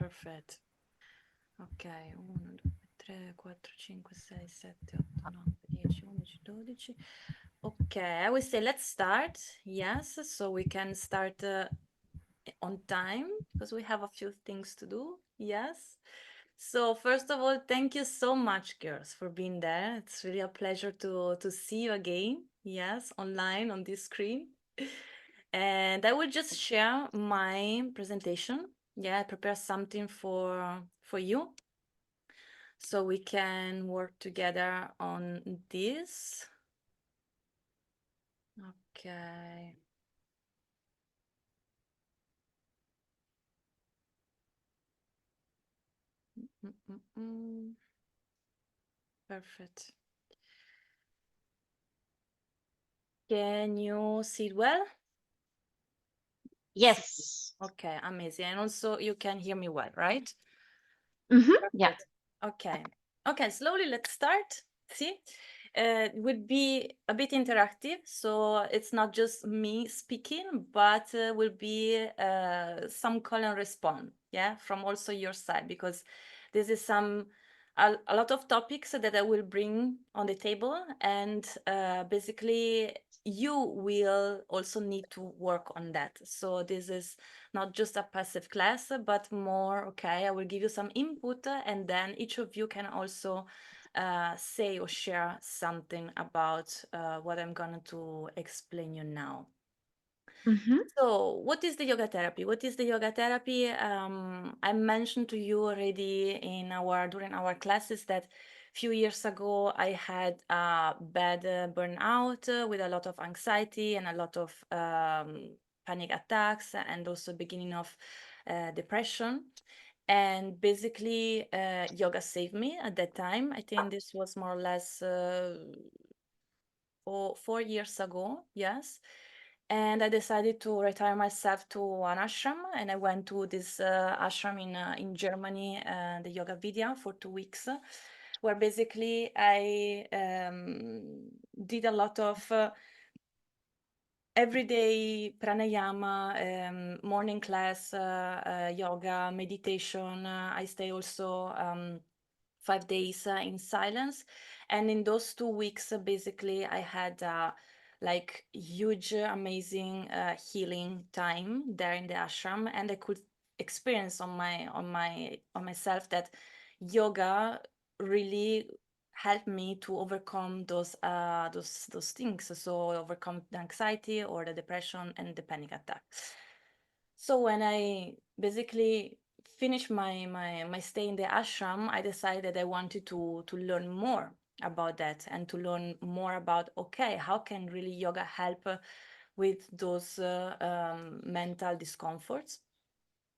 Perfect. Ok, 1, 2, 3, 4, 5, 6, 7, 8, 9, 10, 11, 12. Ok, I will say let's start. Yes, so we can start on time because we have a few things to do. Yes. So first of all, thank you so much, girls, for being there. It's really a pleasure to see you again. Yes, online on this screen. And I will just share my presentation. Yeah, I prepare something for you so we can work together on this. Okay. Perfect. Can you see it well? Yes. Okay, amazing. And also you can hear me well, right? Yeah. Perfect. Okay. Okay, slowly let's start. See? It would be a bit interactive, so it's not just me speaking, but will be some call and response, yeah, from also your side, because this is a lot of topics that I will bring on the table, and basically you will also need to work on that. So this is not just a passive class, but more, okay, I will give you some input and then each of you can also say or share something about what I'm going to explain you now. So, what is the yoga therapy? What is the yoga therapy? I mentioned to you already during our classes that few years ago I had a bad burnout with a lot of anxiety and a lot of panic attacks and also beginning of depression. And basically, yoga saved me at that time. I think this was more or less 4 years ago. Yes. And I decided to retire myself to an ashram, and I went to this ashram in Germany, the Yoga Vidya, for 2 weeks, where basically I did a lot of everyday pranayama, morning class, yoga, meditation. I stay also 5 days in silence, and in those 2 weeks, basically, I had like huge, amazing healing time there in the ashram, and I could experience on myself that yoga really helped me to overcome those things, so overcome the anxiety or the depression and the panic attack. So when I basically finished my stay in the ashram, I decided I wanted to learn more about that and to learn more about, okay, how can really yoga help with those mental discomforts.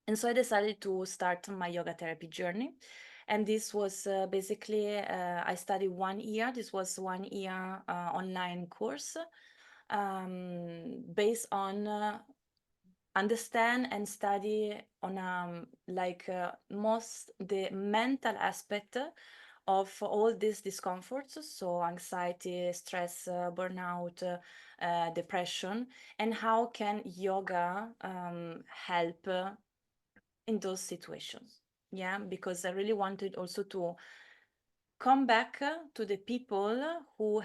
And so I decided to start my yoga therapy journey. And this was basically, I studied 1 year. This was 1 year online course based on understand and study on like most the mental aspect of all these discomforts, so anxiety, stress, burnout, depression, and how can yoga help in those situations. Yeah, because I really wanted also to come back to the people who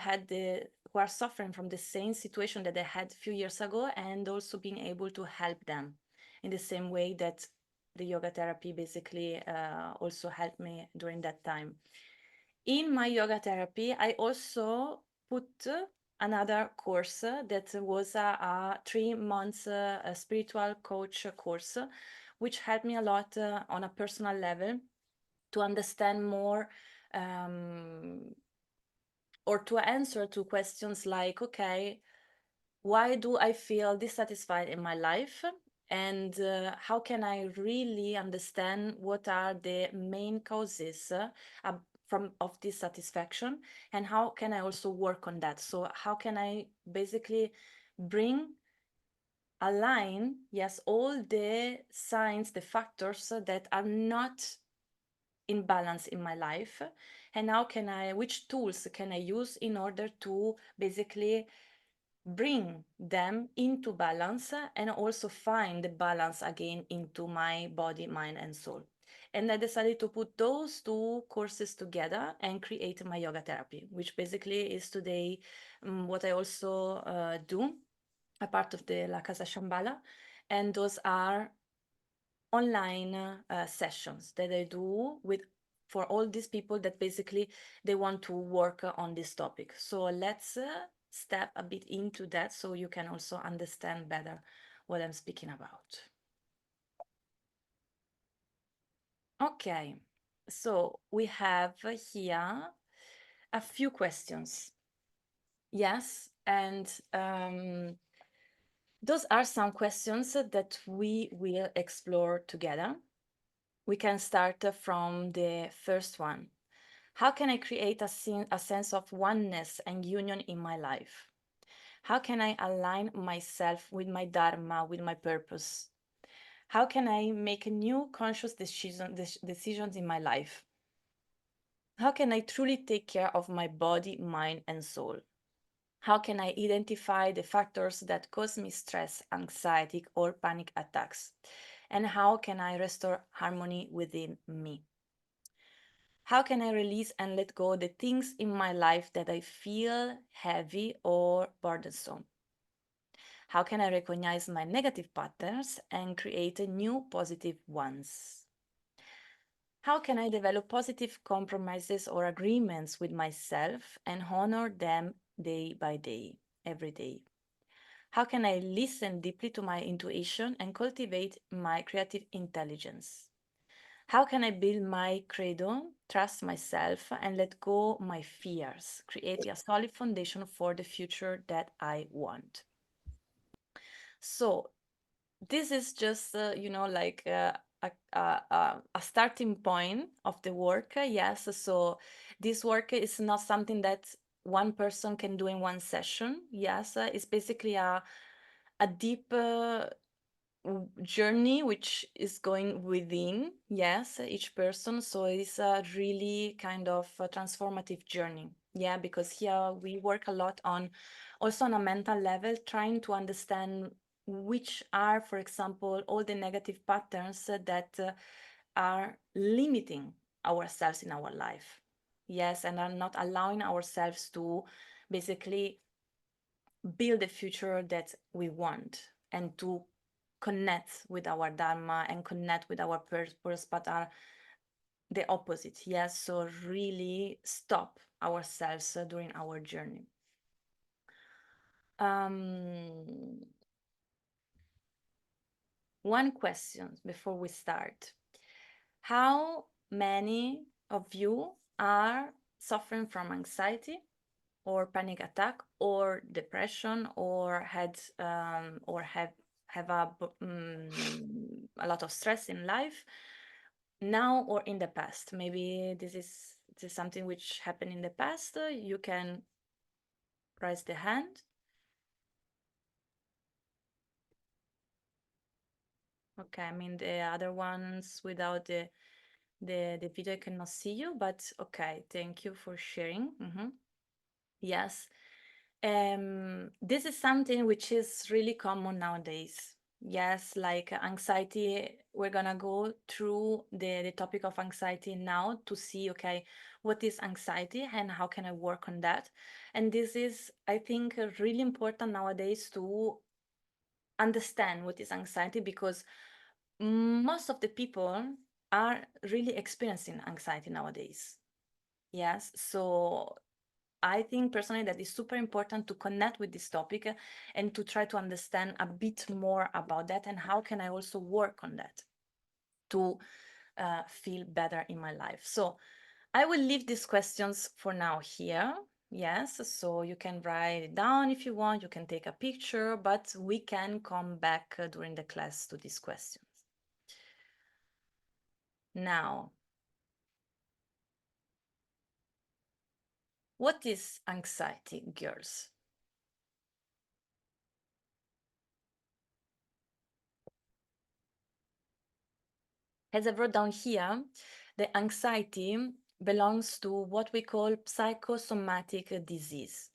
are suffering from the same situation that they had a few years ago, and also being able to help them in the same way that the yoga therapy basically also helped me during that time. In my yoga therapy, I also put another course that was a 3 months spiritual coach course, which helped me a lot on a personal level to understand more um, or to answer to questions like, okay, why do I feel dissatisfied in my life? And how can I really understand what are the main causes from of dissatisfaction, and how can I also work on that? So how can I basically bring align, yes, all the signs, the factors that are not in balance in my life, and how can I, which tools can I use in order to basically bring them into balance and also find the balance again into my body, mind, and soul. And I decided to put those two courses together and create my yoga therapy, which basically is today what I also do, a part of the La Casa Shambhala. And those are online sessions that I do with for all these people that basically they want to work on this topic. So let's step a bit into that so you can also understand better what I'm speaking about. Okay, so we have here a few questions. Yes, and those are some questions that we will explore together. We can start from the first one. How can I create a sense of oneness and union in my life? How can I align myself with my dharma, with my purpose? How can I make new conscious decisions in my life? How can I truly take care of my body, mind, and soul? How can I identify the factors that cause me stress, anxiety, or panic attacks? And how can I restore harmony within me? How can I release and let go the things in my life that I feel heavy or burdensome? How can I recognize my negative patterns and create new positive ones? How can I develop positive compromises or agreements with myself and honor them day by day, every day? How can I listen deeply to my intuition and cultivate my creative intelligence? How can I build my credo, trust myself, and let go my fears, creating a solid foundation for the future that I want? So this is just, like a starting point of the work. Yes, so this work is not something that one person can do in one session. Yes, it's basically a deep journey which is going within, yes, each person. So it's a really kind of a transformative journey. Yeah, because here we work a lot on also on a mental level, trying to understand which are, for example, all the negative patterns that are limiting ourselves in our life. Yes, and are not allowing ourselves to basically build the future that we want and to connect with our dharma and connect with our purpose, but are the opposite. Yes, so really stop ourselves during our journey. One question before we start. How many of you are suffering from anxiety or panic attack or depression or had or have a lot of stress in life now or in the past? Maybe this is something which happened in the past. You can raise the hand. Okay, I mean the other ones without the video I cannot see you, but okay, thank you for sharing. Yes. This is something which is really common nowadays. Yes, like anxiety, we're gonna go through the topic of anxiety now to see, okay, what is anxiety and how can I work on that? And this is, I think, really important nowadays to understand what is anxiety because most of the people are really experiencing anxiety nowadays. Yes, so I think personally that is super important to connect with this topic and to try to understand a bit more about that and how can I also work on that to feel better in my life. So I will leave these questions for now here. Yes, so you can write it down if you want, you can take a picture, but we can come back during the class to these questions. Now, what is anxiety, girls? As I wrote down here, the anxiety belongs to what we call psychosomatic disease.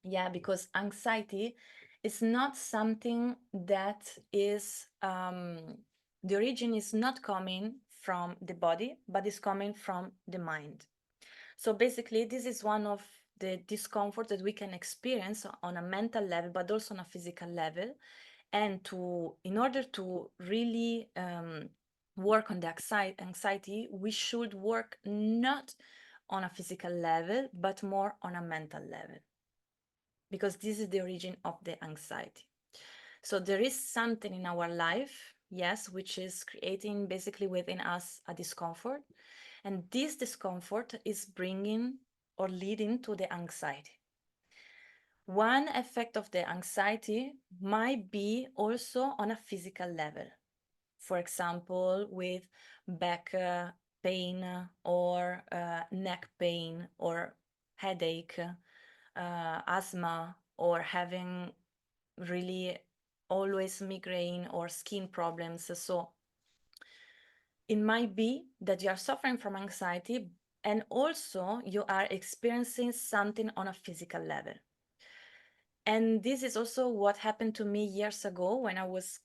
Yeah, because anxiety is not something that is, the origin is not coming from the body, but is coming from the mind. So basically, this is one of the discomfort that we can experience on a mental level, but also on a physical level. And in order to really work on the anxiety, we should work not on a physical level, but more on a mental level, because this is the origin of the anxiety. So there is something in our life, yes, which is creating basically within us a discomfort. And this discomfort is bringing or leading to the anxiety. One effect of the anxiety might be also on a physical level. For example, with back pain or neck pain or headache, asthma, or having really always migraine or skin problems. So it might be that you are suffering from anxiety and also you are experiencing something on a physical level. And this is also what happened to me years ago when I was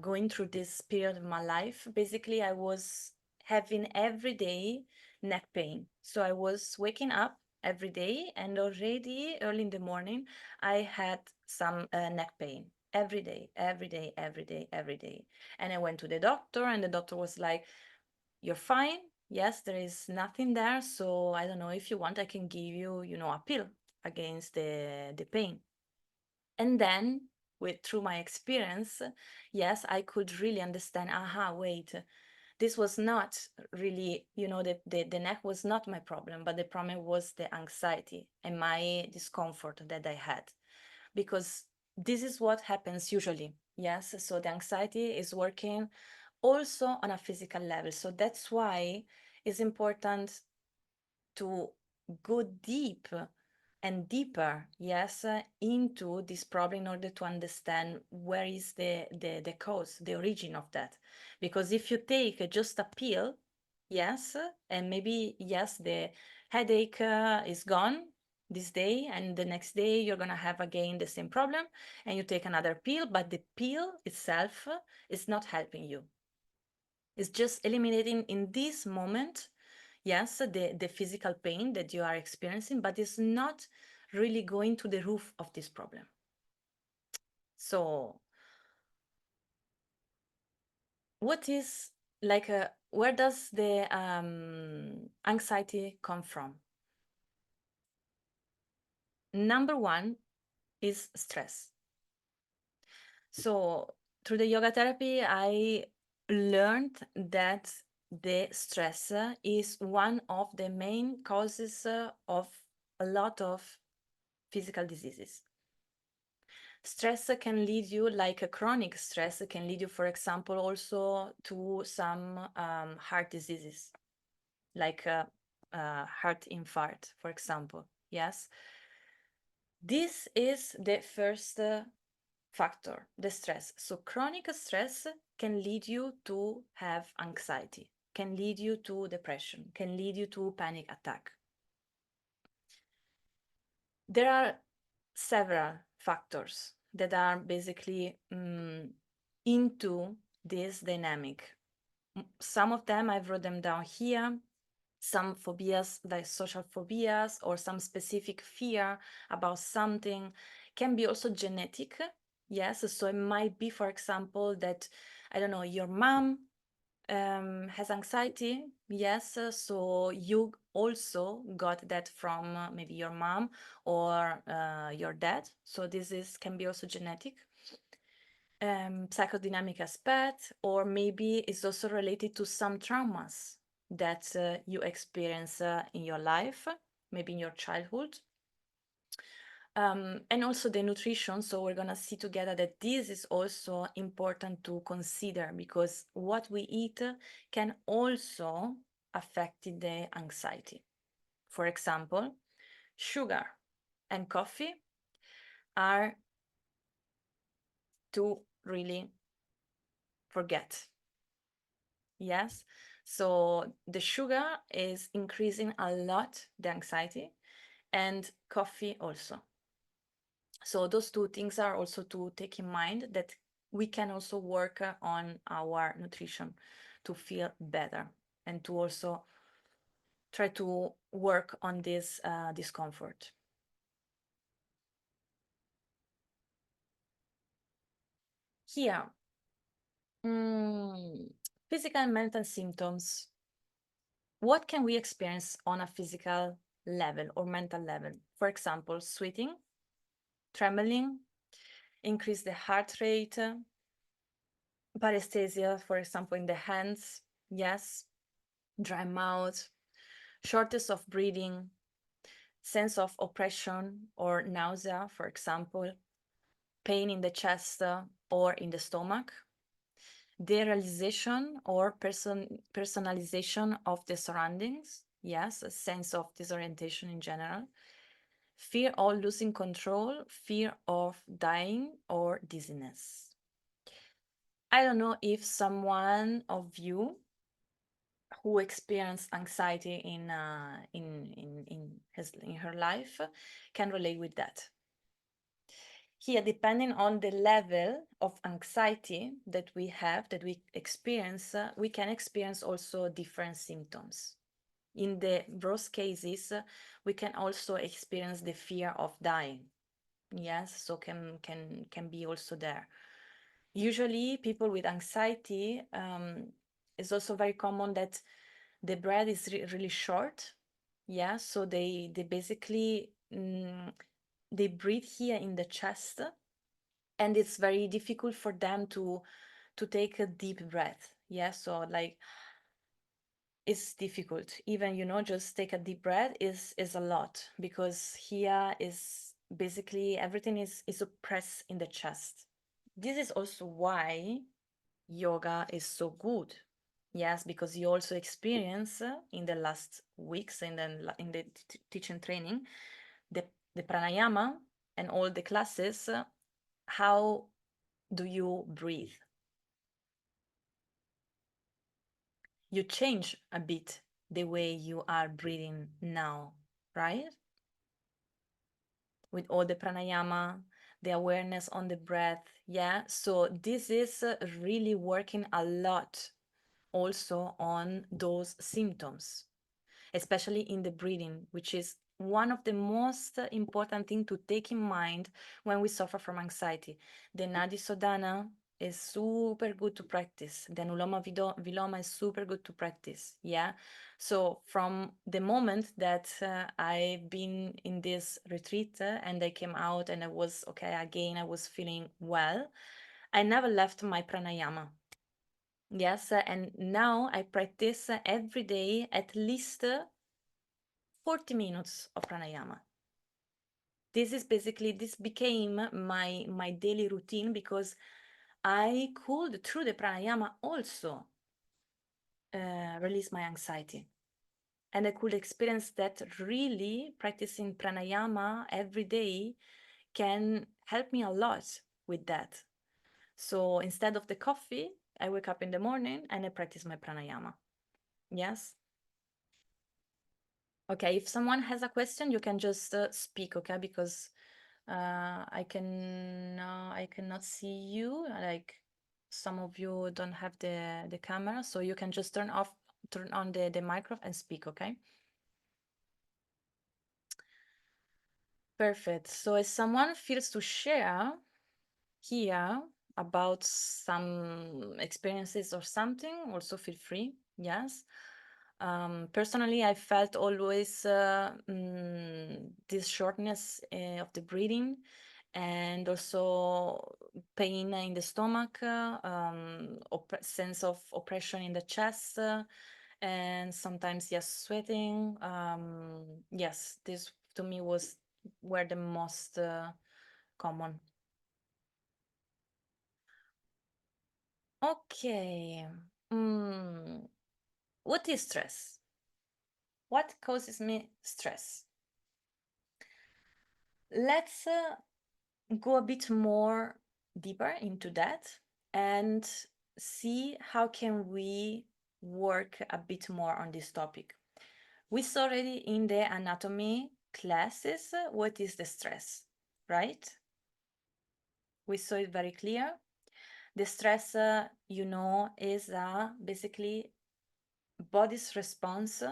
going through this period of my life. Basically, I was having every day neck pain. So I was waking up every day, and already early in the morning, I had some neck pain every day, every day, every day, every day. And I went to the doctor, and the doctor was like, "You're fine. Yes, there is nothing there. So I don't know, if you want, I can give you, a pill against the pain." And then through my experience, yes, I could really understand, wait, this was not really, the neck was not my problem, but the problem was the anxiety and my discomfort that I had. Because this is what happens usually. Yes, so the anxiety is working also on a physical level. So that's why it's important to go deep and deeper, yes, into this problem in order to understand where is the cause, the origin of that. Because if you take just a pill, yes, and maybe, yes, the headache is gone this day, and the next day you're going to have again the same problem, and you take another pill, but the pill itself is not helping you. It's just eliminating in this moment, yes, the physical pain that you are experiencing, but it's not really going to the root of this problem. So what is where does the anxiety come from? Number one is stress. So through the yoga therapy, I learned that the stress is one of the main causes of a lot of physical diseases. Stress can lead you, like a chronic stress can lead you, for example, also to some heart diseases, like heart infarct, for example. Yes. This is the first factor, the stress. So chronic stress can lead you to have anxiety, can lead you to depression, can lead you to panic attack. There are several factors that are basically into this dynamic. Some of them, I've wrote them down here. Some phobias, like social phobias, or some specific fear about something, can be also genetic. Yes, so it might be, for example, that, I don't know, your mom has anxiety, yes, so you also got that from maybe your mom or your dad. So this can be also genetic. Psychodynamic aspect, or maybe it's also related to some traumas that you experience in your life, maybe in your childhood. And also the nutrition. So we're going to see together that this is also important to consider, because what we eat can also affect the anxiety. For example, sugar and coffee are to really forget. Yes. So the sugar is increasing a lot the anxiety, and coffee also. So those two things are also to take in mind, that we can also work on our nutrition to feel better and to also try to work on this discomfort. Here, physical and mental symptoms. What can we experience on a physical level or mental level? For example, sweating, trembling, increase the heart rate, paresthesia, for example, in the hands, yes, dry mouth, shortness of breathing, sense of oppression or nausea, for example, pain in the chest or in the stomach, derealization or personalization of the surroundings, yes, a sense of disorientation in general, fear of losing control, fear of dying or dizziness. I don't know if someone of you who experienced anxiety in her life can relate with that. Here, depending on the level of anxiety that we have, that we experience, we can experience also different symptoms. In the worst cases, we can also experience the fear of dying. Yes, so can be also there. Usually, people with anxiety, it's also very common that the breath is really short. Yeah, so they basically they breathe here in the chest, and it's very difficult for them to take a deep breath. Yeah, so like it's difficult. Even just take a deep breath is a lot, because here is basically everything is oppressed in the chest. This is also why yoga is so good. Yes, because you also experience in the last weeks and then in the teaching training, the pranayama and all the classes, how do you breathe? You change a bit the way you are breathing now, right? With all the pranayama, the awareness on the breath, yeah? So this is really working a lot also on those symptoms, especially in the breathing, which is one of the most important things to take in mind when we suffer from anxiety. The Nadi Sodhana is super good to practice. The Anuloma Viloma is super good to practice. Yeah. So from the moment that I've been in this retreat and I came out and I was okay again, I was feeling well, I never left my pranayama. Yes, and now I practice every day at least 40 minutes of pranayama. This became my daily routine, because I could, through the pranayama, also release my anxiety. And I could experience that really practicing pranayama every day can help me a lot with that. So instead of the coffee, I wake up in the morning and I practice my pranayama. Yes. Okay, if someone has a question, you can just speak, okay? Because I cannot see you. Like some of you don't have the camera, so you can just turn on the microphone and speak, okay? Perfect. So if someone feels to share here about some experiences or something, also feel free. Yes. Personally, I felt always this shortness of the breathing, and also pain in the stomach, sense of oppression in the chest, and sometimes, yes, sweating. Yes, this to me were the most common. Okay. What is stress? What causes me stress? Let's go a bit more deeper into that and see how can we work a bit more on this topic. We saw already in the anatomy classes what is the stress, right? We saw it very clear. The stress, you know, is basically body's response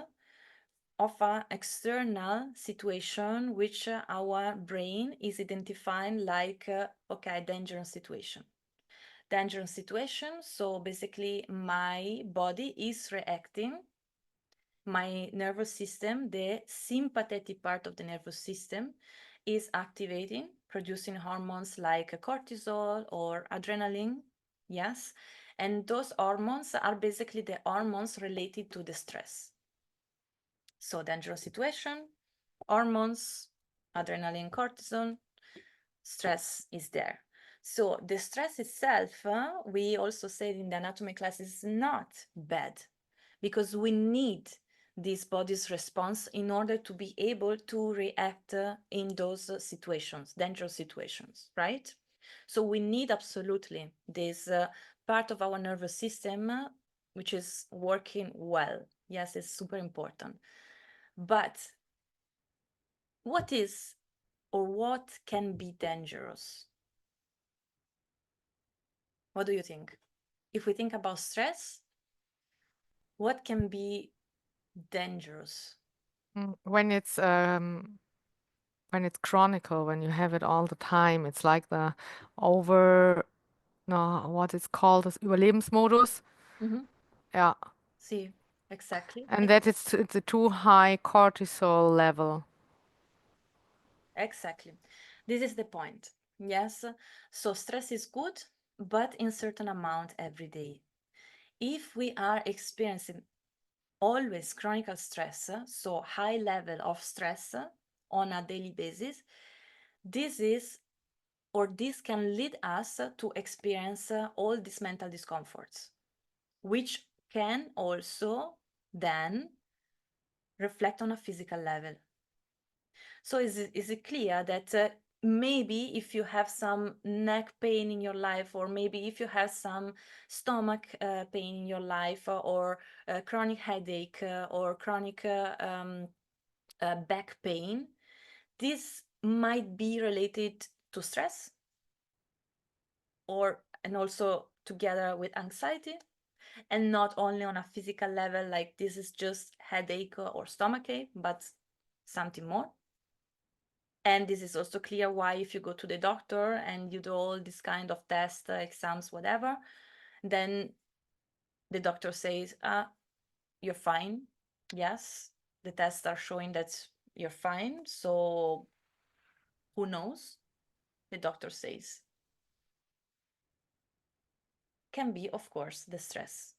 of an external situation which our brain is identifying like, okay, dangerous situation. Dangerous situation. So basically my body is reacting, my nervous system, the sympathetic part of the nervous system is activating, producing hormones like cortisol or adrenaline. Yes. And those hormones are basically the hormones related to the stress. So dangerous situation, hormones, adrenaline, cortisol, stress is there. So the stress itself, we also said in the anatomy class, is not bad because we need this body's response in order to be able to react in those situations, dangerous situations, right? So we need absolutely this part of our nervous system which is working well. Yes, it's super important. But what is or what can be dangerous? What do you think? If we think about stress, what can be dangerous? When it's chronicle, when you have it all the time, it's like the what it's called, das Überlebensmodus. Yeah. See, exactly. And that it's a too high cortisol level. Exactly. This is the point. Yes. So stress is good, but in certain amount every day. If we are experiencing always chronic stress, so high level of stress on a daily basis, this can lead us to experience all these mental discomforts, which can also then reflect on a physical level. So is it clear that maybe if you have some neck pain in your life, or maybe if you have some stomach pain in your life, or chronic headache or chronic back pain, this might be related to stress and also together with anxiety, and not only on a physical level, like this is just headache or stomachache, but something more. And this is also clear why if you go to the doctor and you do all this kind of tests, exams, whatever, then the doctor says, you're fine. Yes, the tests are showing that you're fine. So who knows? The doctor says. Can be, of course, the stress.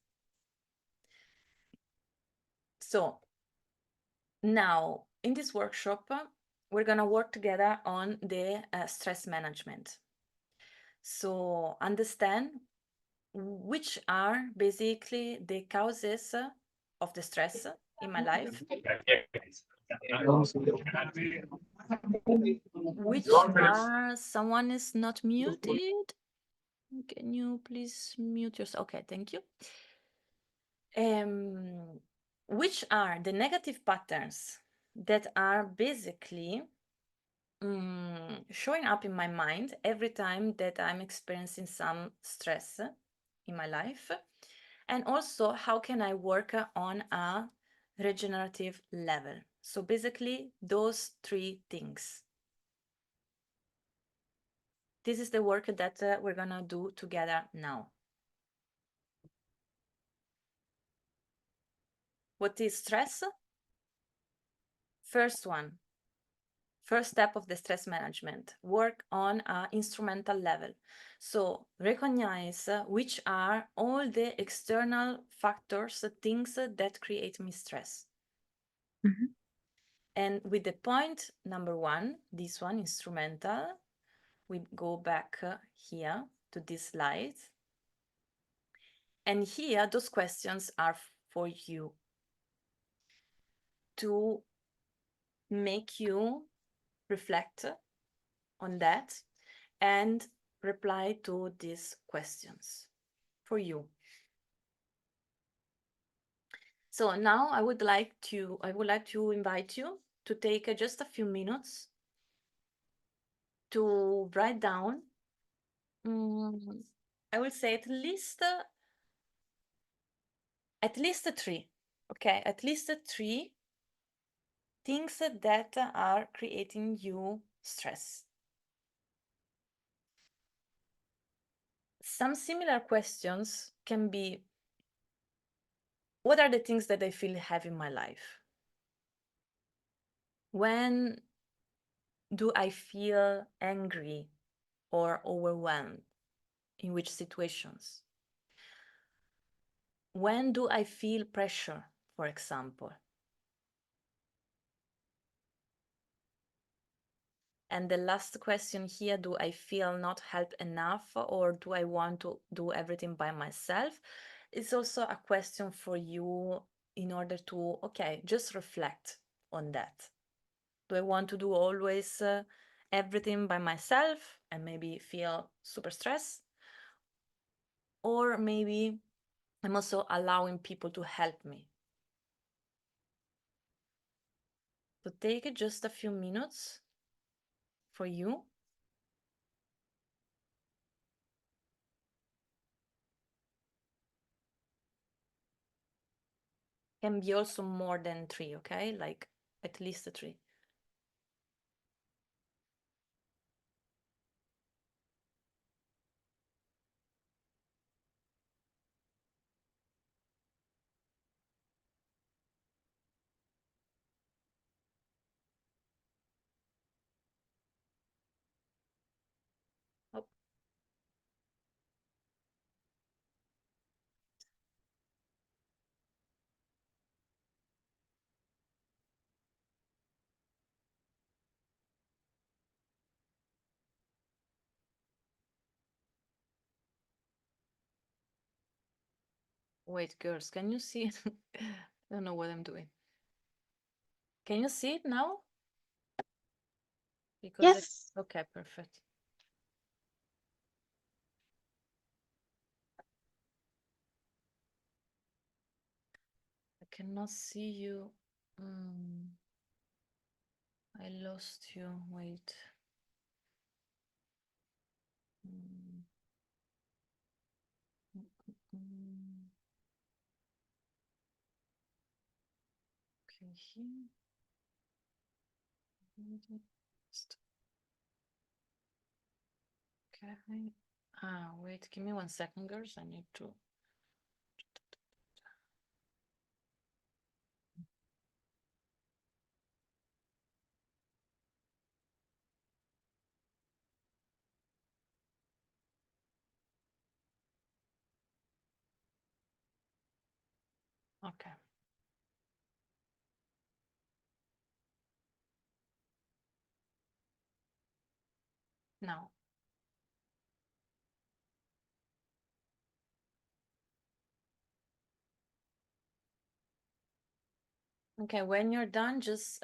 So now in this workshop, we're going to work together on the stress management. So understand which are basically the causes of the stress in my life, which are, someone is not muted. Can you please mute yourself? Okay, thank you. Which are the negative patterns that are basically showing up in my mind every time that I'm experiencing some stress in my life? And also, how can I work on a regenerative level? So basically, those three things. This is the work that we're gonna do together now. What is stress? First step of the stress management, work on an instrumental level. So recognize which are all the external factors, things that create me stress. And with the point number one, this one, instrumental, we go back here to this slide. And here, those questions are for you to make you reflect on that and reply to these questions for you. So now I would like to invite you to take just a few minutes to write down I will say at least three. Okay, at least three things that are creating you stress. Some similar questions can be, what are the things that I feel heavy in my life? When do I feel angry or overwhelmed? In which situations? When do I feel pressure, for example? And the last question here, do I feel not helped enough, or do I want to do everything by myself? It's also a question for you in order to, okay, just reflect on that. Do I want to do always everything by myself and maybe feel super stressed? Or maybe I'm also allowing people to help me. So take just a few minutes for you. Can be also more than three, okay? Like at least three. Oh. Wait, girls, can you see? I don't know what I'm doing. Can you see it now? Because Yes. okay, perfect. I cannot see you. I lost you. Wait. Mm. Okay, here. Okay. Wait, give me 1 second, girls. I need to. Okay. Now. Okay, when you're done, just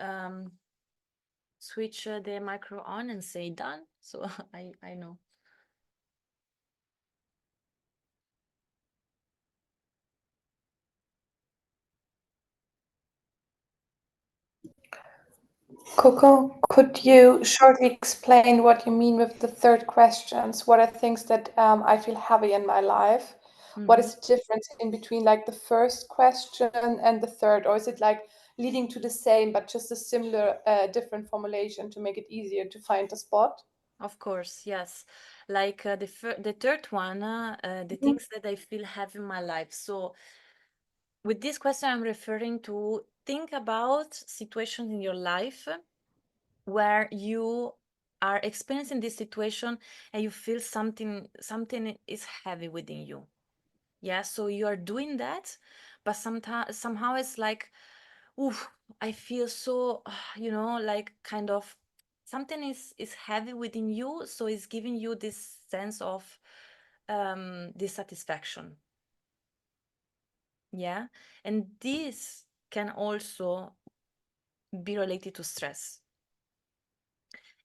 switch the micro on and say done. So I know. Coco, could you shortly explain what you mean with the third questions? What are things that I feel heavy in my life? What is the difference in between like the first question and the third? Or is it like leading to the same, but just a similar, different formulation to make it easier to find the spot? Of course, yes. Like the third one, the things that I feel heavy in my life. So with this question, I'm referring to think about situations in your life where you are experiencing this situation and you feel something is heavy within you. Yeah, so you are doing that, but sometimes somehow it's like, oof, I feel so, like kind of something is heavy within you, so it's giving you this sense of dissatisfaction. Yeah, and this can also be related to stress.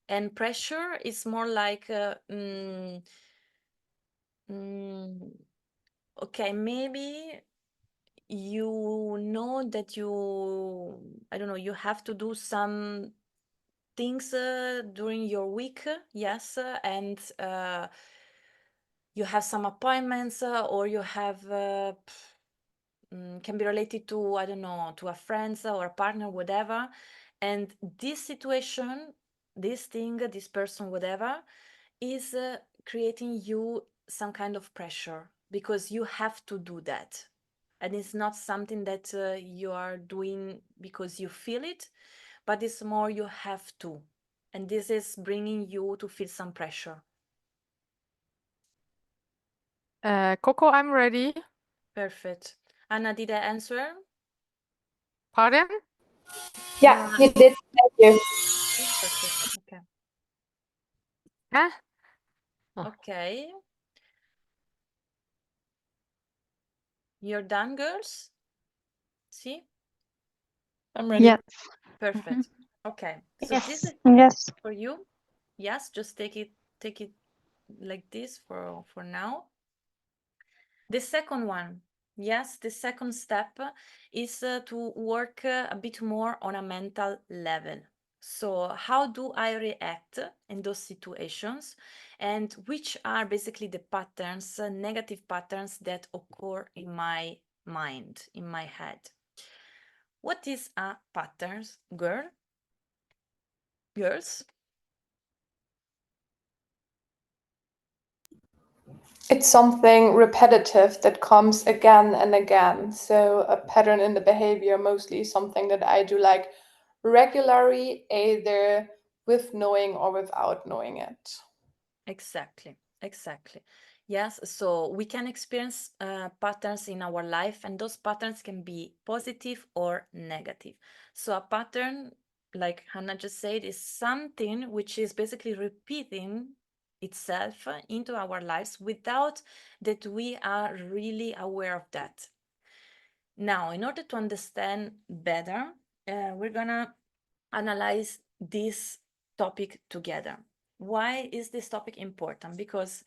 And pressure is more like, okay, maybe you know that I don't know, you have to do some things during your week, yes, and you have some appointments or you have can be related to, I don't know, to a friend or a partner, whatever. And this situation, this thing, this person, whatever, is creating you some kind of pressure because you have to do that. And it's not something that you are doing because you feel it, but it's more you have to. And this is bringing you to feel some pressure. Coco, I'm ready. Perfect. Anna, did I answer? Pardon? Yeah, you did. Thank you. Perfect. Okay. Oh. Okay. You're done, girls? See? I'm ready. Yes. Perfect. Okay. So this is Yes. for you. Yes, just take it like this for now. The second one, yes, the second step is to work a bit more on a mental level. So how do I react in those situations, and which are basically the patterns, negative patterns that occur in my mind, in my head? What is a pattern, girls? It's something repetitive that comes again and again. So a pattern in the behavior, mostly something that I do like regularly, either with knowing or without knowing it. Exactly. Yes, so we can experience patterns in our life, and those patterns can be positive or negative. So a pattern, like Hannah just said, is something which is basically repeating itself into our lives without that we are really aware of that. Now, in order to understand better, we're gonna analyze this topic together. Why is this topic important? Because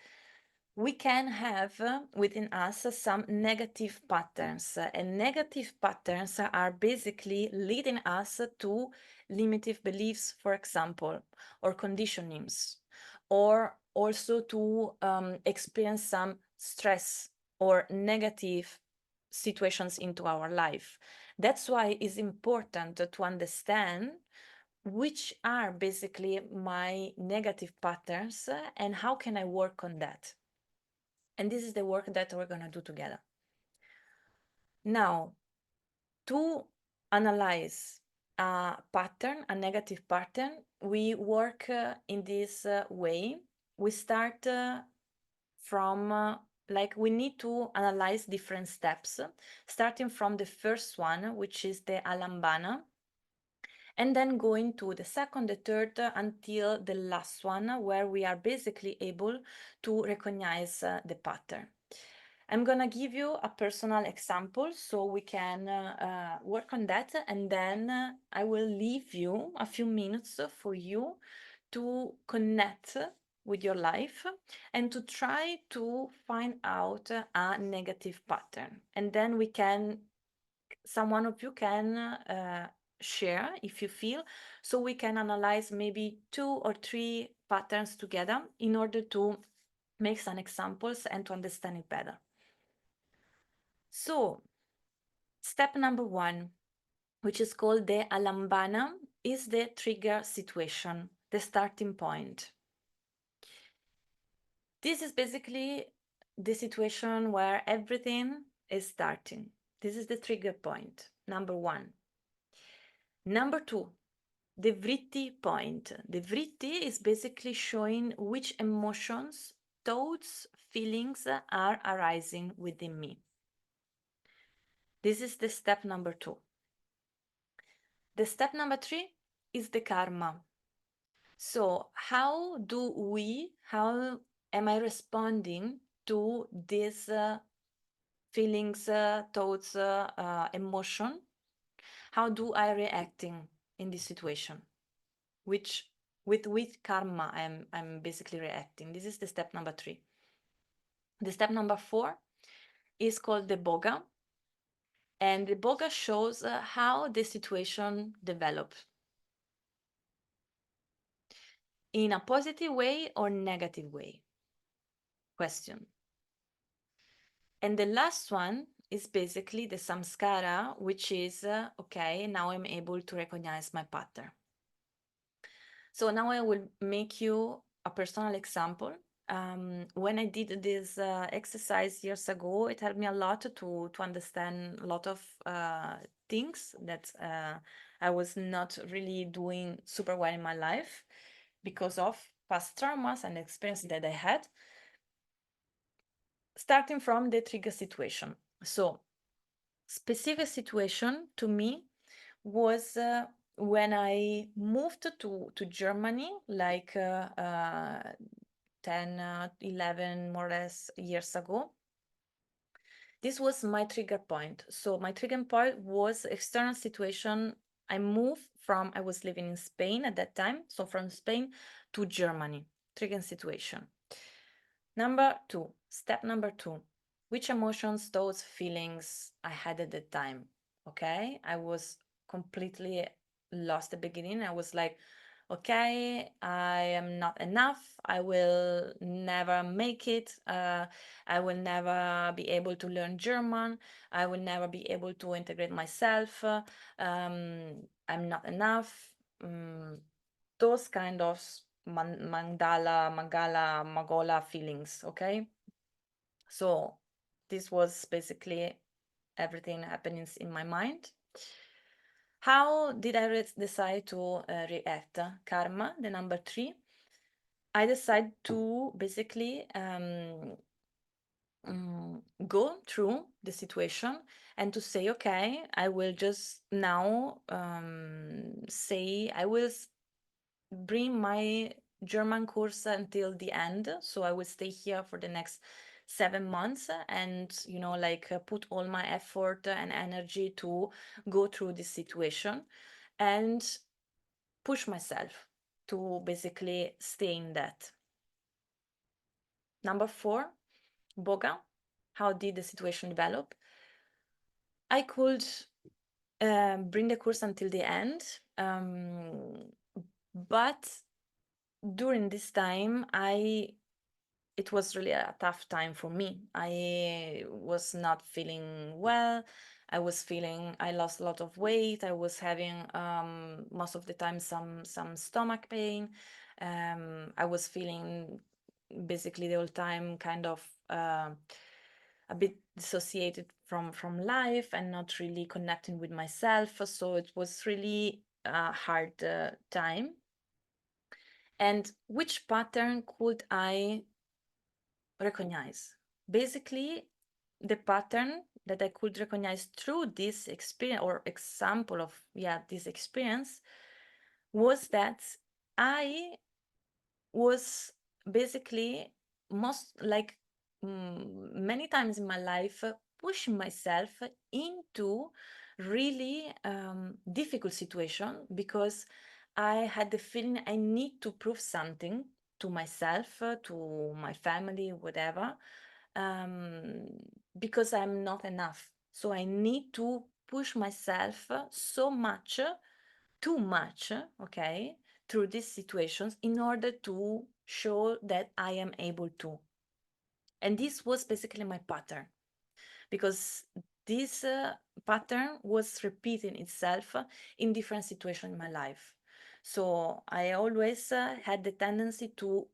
we can have within us some negative patterns, and negative patterns are basically leading us to limiting beliefs, for example, or conditionings, or also to experience some stress or negative situations into our life. That's why it's important to understand which are basically my negative patterns and how can I work on that. And this is the work that we're going to do together. Now, to analyze a pattern, a negative pattern, we work in this way. We start from like we need to analyze different steps, starting from the first one, which is the Alambana, and then going to the second, the third, until the last one, where we are basically able to recognize the pattern. I'm gonna give you a personal example so we can work on that, and then I will leave you a few minutes for you to connect with your life and to try to find out a negative pattern. And then we can, someone of you can share if you feel, so we can analyze maybe 2 or 3 patterns together in order to make some examples and to understand it better. So, step number 1, which is called the Alambana, is the trigger situation, the starting point. This is basically the situation where everything is starting. This is the trigger point, number 1. Number 2, the vritti point. The vritti is basically showing which emotions, thoughts, feelings are arising within me. This is the step number 2. The step number 3 is the karma. So how am I responding to these feelings, thoughts, emotion? How do I reacting in this situation? With karma I'm basically reacting. This is the step number 3. The step number 4 is called the Boga. And the Boga shows how the situation develops. In a positive way or negative way? Question. And the last one is basically the samskara, which is, okay, now I'm able to recognize my pattern. So now I will make you a personal example. When I did this exercise years ago, it helped me a lot to understand a lot of things that I was not really doing super well in my life because of past traumas and experiences that I had, starting from the trigger situation. So specific situation to me was when I moved to Germany, like 10, 11 more or less years ago. This was my trigger point. So my trigger point was external situation. I was living in Spain at that time. So from Spain to Germany, trigger situation. Step number two, which emotions, thoughts, feelings I had at the time. Okay, I was completely lost at the beginning. I was like, okay, I am not enough. I will never make it. I will never be able to learn German. I will never be able to integrate myself. I'm not enough. Those kind of Magola feelings, okay? So this was basically everything happening in my mind. How did I decide to react? Karma, the number 3. I decided to basically go through the situation and to say, okay, I will just now say I will bring my German course until the end. So I will stay here for the next 7 months and, put all my effort and energy to go through this situation and push myself to basically stay in that. Number 4, Boga. How did the situation develop? I could bring the course until the end, but during this time, it was really a tough time for me. I was not feeling well. I lost a lot of weight. I was having most of the time some stomach pain. I was feeling basically the whole time kind of a bit dissociated from life and not really connecting with myself. So it was really a hard time. And which pattern could I recognize? Basically, the pattern that I could recognize through this experience or example of this experience was that I was basically many times in my life pushing myself into really difficult situation because I had the feeling I need to prove something to myself, to my family, whatever, because I'm not enough. So I need to push myself so much, too much, okay, through these situations in order to show that I am able to. And this was basically my pattern, because this pattern was repeating itself in different situations in my life. So I always had the tendency to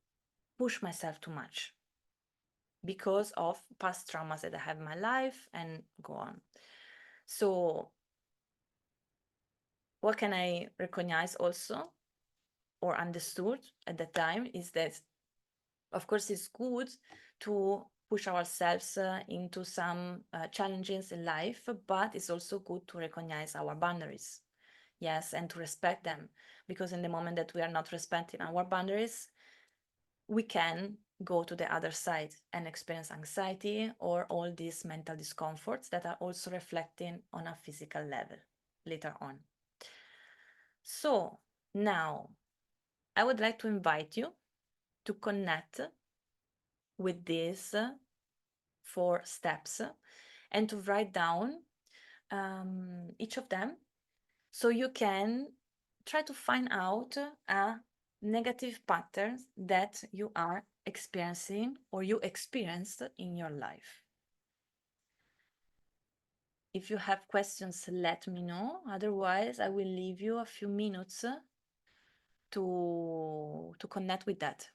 push myself too much because of past traumas that I have in my life and go on. So what can I recognize also or understood at that time is that, of course, it's good to push ourselves into some challenges in life, but it's also good to recognize our boundaries. Yes, and to respect them, because in the moment that we are not respecting our boundaries, we can go to the other side and experience anxiety or all these mental discomforts that are also reflecting on a physical level later on. So now I would like to invite you to connect with these 4 steps and to write down each of them so you can try to find out a negative pattern that you are experiencing or you experienced in your life. if you have questions, let me know. Otherwise, I will leave you a few minutes to connect with that.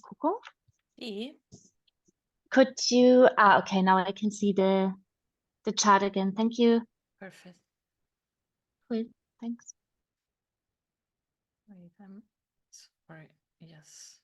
Coco, Sì? could you, okay, now I can see the chat again. Thank you. Perfect. Cool, thanks. Wait, sorry. Yes.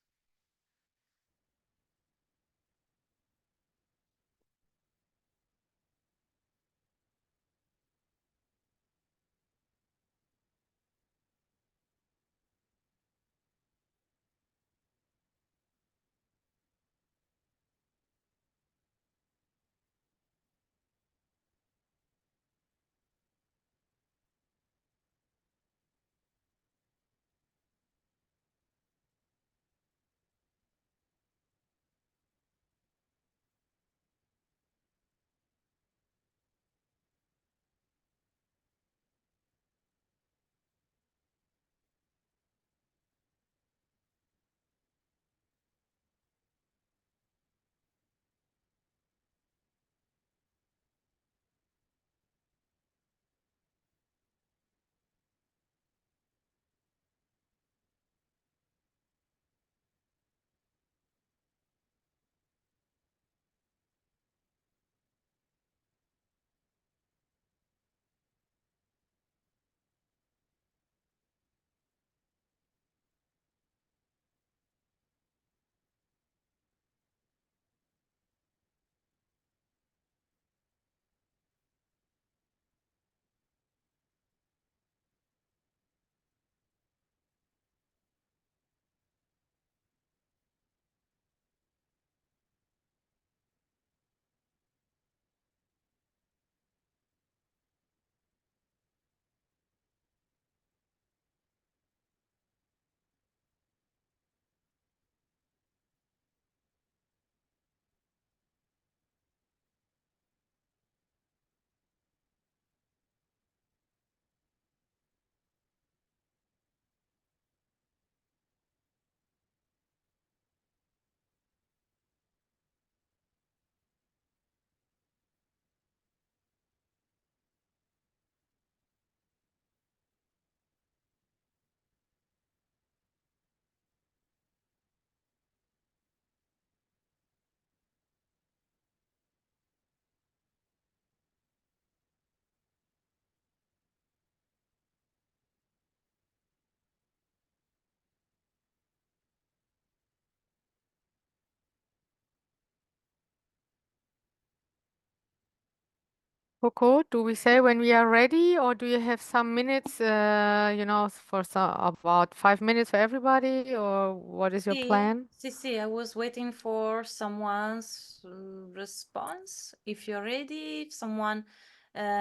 Coco, do we say when we are ready, or do you have some minutes, for about 5 minutes for everybody, or what is your plan? See, I was waiting for someone's response. If you're ready, if someone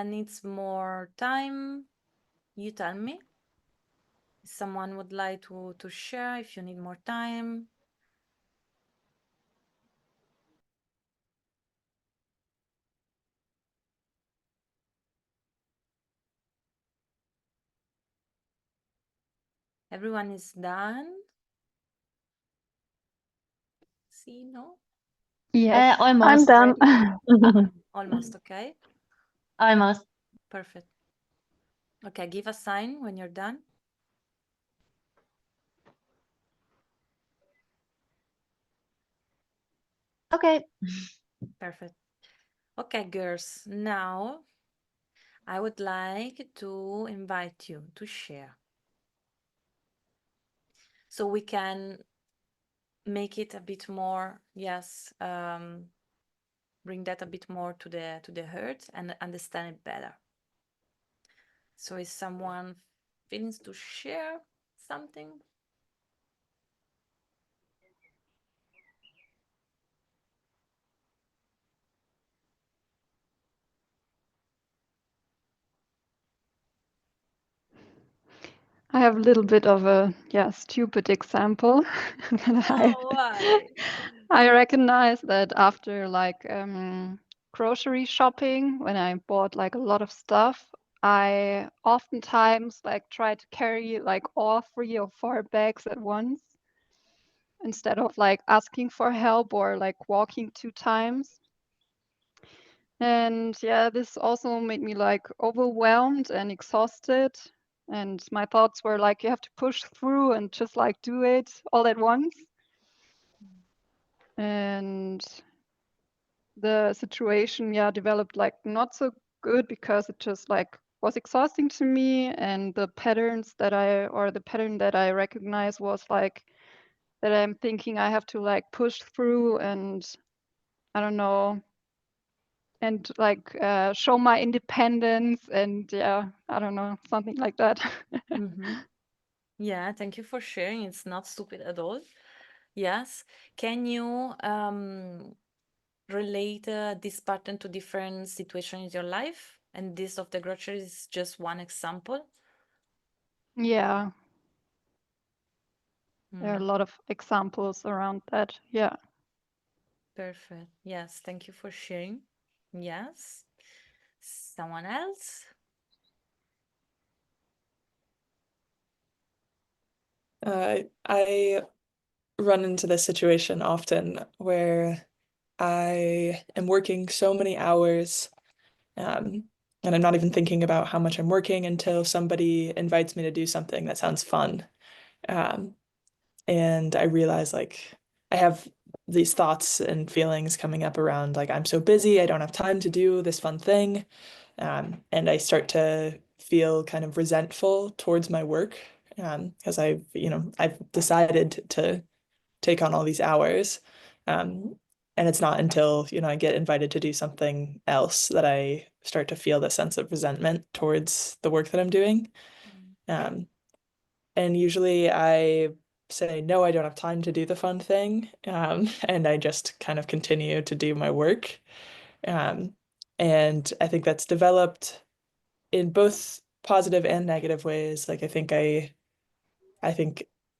needs more time, you tell me. If someone would like to share, if you need more time. Everyone is done. See, no? Yes, Almost. I'm done. Almost, okay. Almost. Perfect. Okay, give a sign when you're done. Okay. Perfect. Okay, girls, now I would like to invite you to share. So we can make it a bit more, yes, bring that a bit more to the heart and understand it better. So is someone feelings to share something? I have a little bit of a stupid example. Why? I recognize that after grocery shopping, when I bought like a lot of stuff, I oftentimes try to carry like all 3 or 4 bags at once instead of like asking for help or like walking 2 times. And this also made me like overwhelmed and exhausted. And my thoughts were like, you have to push through and just like do it all at once. And the situation, developed like not so good because it just like was exhausting to me. And the pattern that I recognize was like that I'm thinking I have to like push through and I don't know, and like show my independence and I don't know, something like that. Yeah, thank you for sharing. It's not stupid at all. Yes. Can you relate this pattern to different situations in your life? And this of the grocery is just one example. Yeah. There are a lot of examples around that. Yeah. Perfect. Yes, thank you for sharing. Yes. Someone else? I run into this situation often where I am working so many hours, and I'm not even thinking about how much I'm working until somebody invites me to do something that sounds fun. And I realize like I have these thoughts and feelings coming up around like I'm so busy, I don't have time to do this fun thing. And I start to feel kind of resentful towards my work because I've decided to take on all these hours. And it's not until, I get invited to do something else that I start to feel the sense of resentment towards the work that I'm doing. And usually I say, no, I don't have time to do the fun thing. And I just kind of continue to do my work. And I think that's developed in both positive and negative ways. Like I think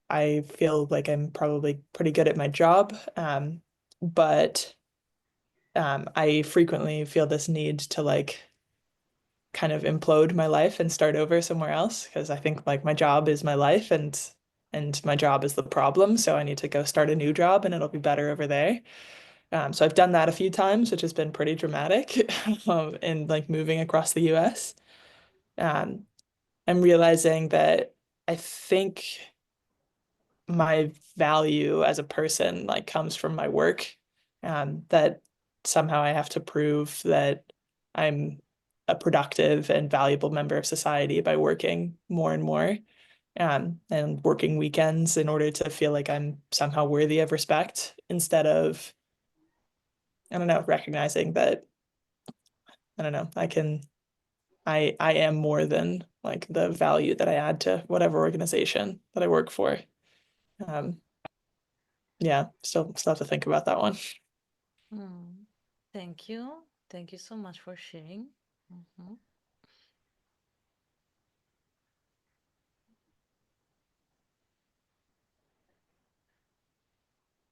I feel like I'm probably pretty good at my job. But I frequently feel this need to like kind of implode my life and start over somewhere else because I think like my job is my life and my job is the problem. So I need to go start a new job and it'll be better over there. So I've done that a few times, which has been pretty dramatic in like moving across the US. I'm realizing that I think my value as a person like comes from my work, that somehow I have to prove that I'm a productive and valuable member of society by working more and more, and working weekends in order to feel like I'm somehow worthy of respect instead of, I don't know, recognizing that I don't know, I am more than like the value that I add to whatever organization that I work for. Yeah, still have to think about that one. Thank you. Thank you so much for sharing.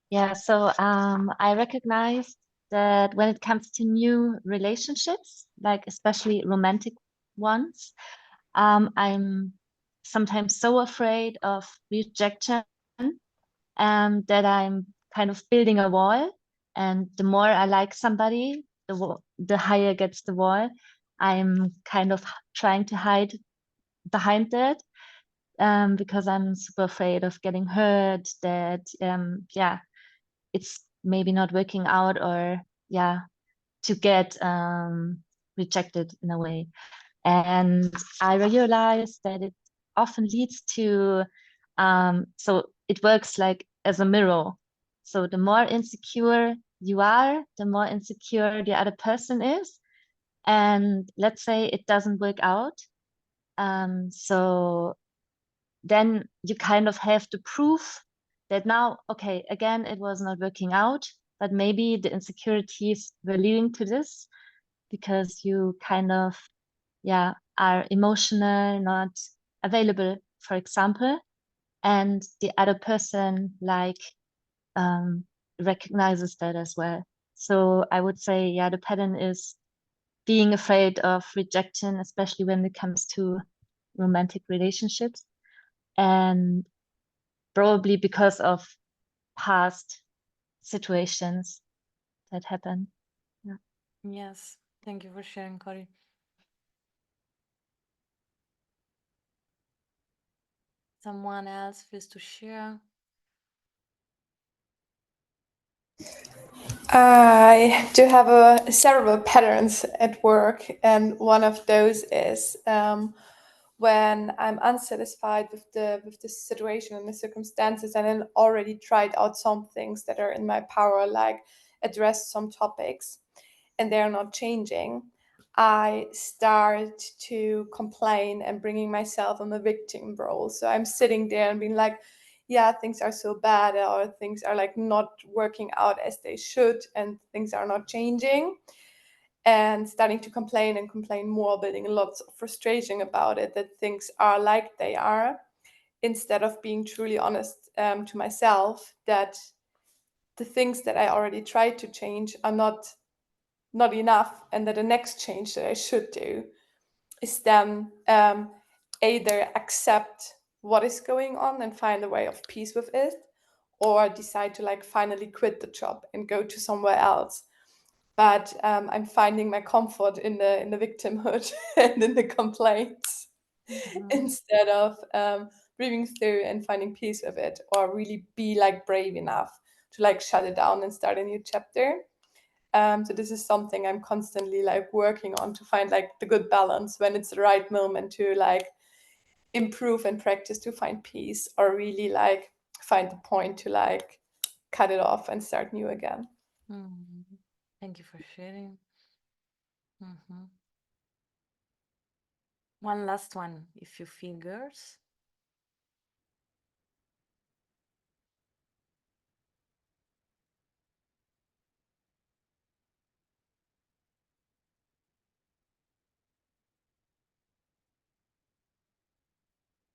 Yeah, so I recognize that when it comes to new relationships, like especially romantic ones, I'm sometimes so afraid of rejection that I'm kind of building a wall. And the more I like somebody, the higher gets the wall. I'm kind of trying to hide behind that because I'm super afraid of getting hurt, that yeah, it's maybe not working out, or yeah, to get rejected in a way. And I realized that it often leads to so it works like as a mirror. So the more insecure you are, the more insecure the other person is. And let's say it doesn't work out. So then you kind of have to prove that now, okay, again, it was not working out, but maybe the insecurities were leading to this because you kind of, yeah, are emotional, not available, for example, and the other person like recognizes that as well. So I would say, yeah, the pattern is being afraid of rejection, especially when it comes to romantic relationships, and probably because of past situations that happened. Yeah. Yes, thank you for sharing, Cory. Someone else feels to share? I do have several patterns at work, and one of those is when I'm unsatisfied with the situation and the circumstances, and then already tried out some things that are in my power, like address some topics, and they're not changing, I start to complain and bringing myself on the victim role. So I'm sitting there and being like, yeah, things are so bad, or things are like not working out as they should, and things are not changing, and starting to complain and complain more, building lots of frustration about it, that things are like they are, instead of being truly honest to myself that the things that I already tried to change are not enough, and that the next change that I should do is then either accept what is going on and find a way of peace with it, or decide to like finally quit the job and go to somewhere else. But I'm finding my comfort in the victimhood and in the complaints instead of breathing through and finding peace with it, or really be like brave enough to like shut it down and start a new chapter. So this is something I'm constantly like working on, to find like the good balance when it's the right moment to like improve and practice to find peace, or really like find the point to like cut it off and start new again. Thank you for sharing. One last one, if you feel, girls.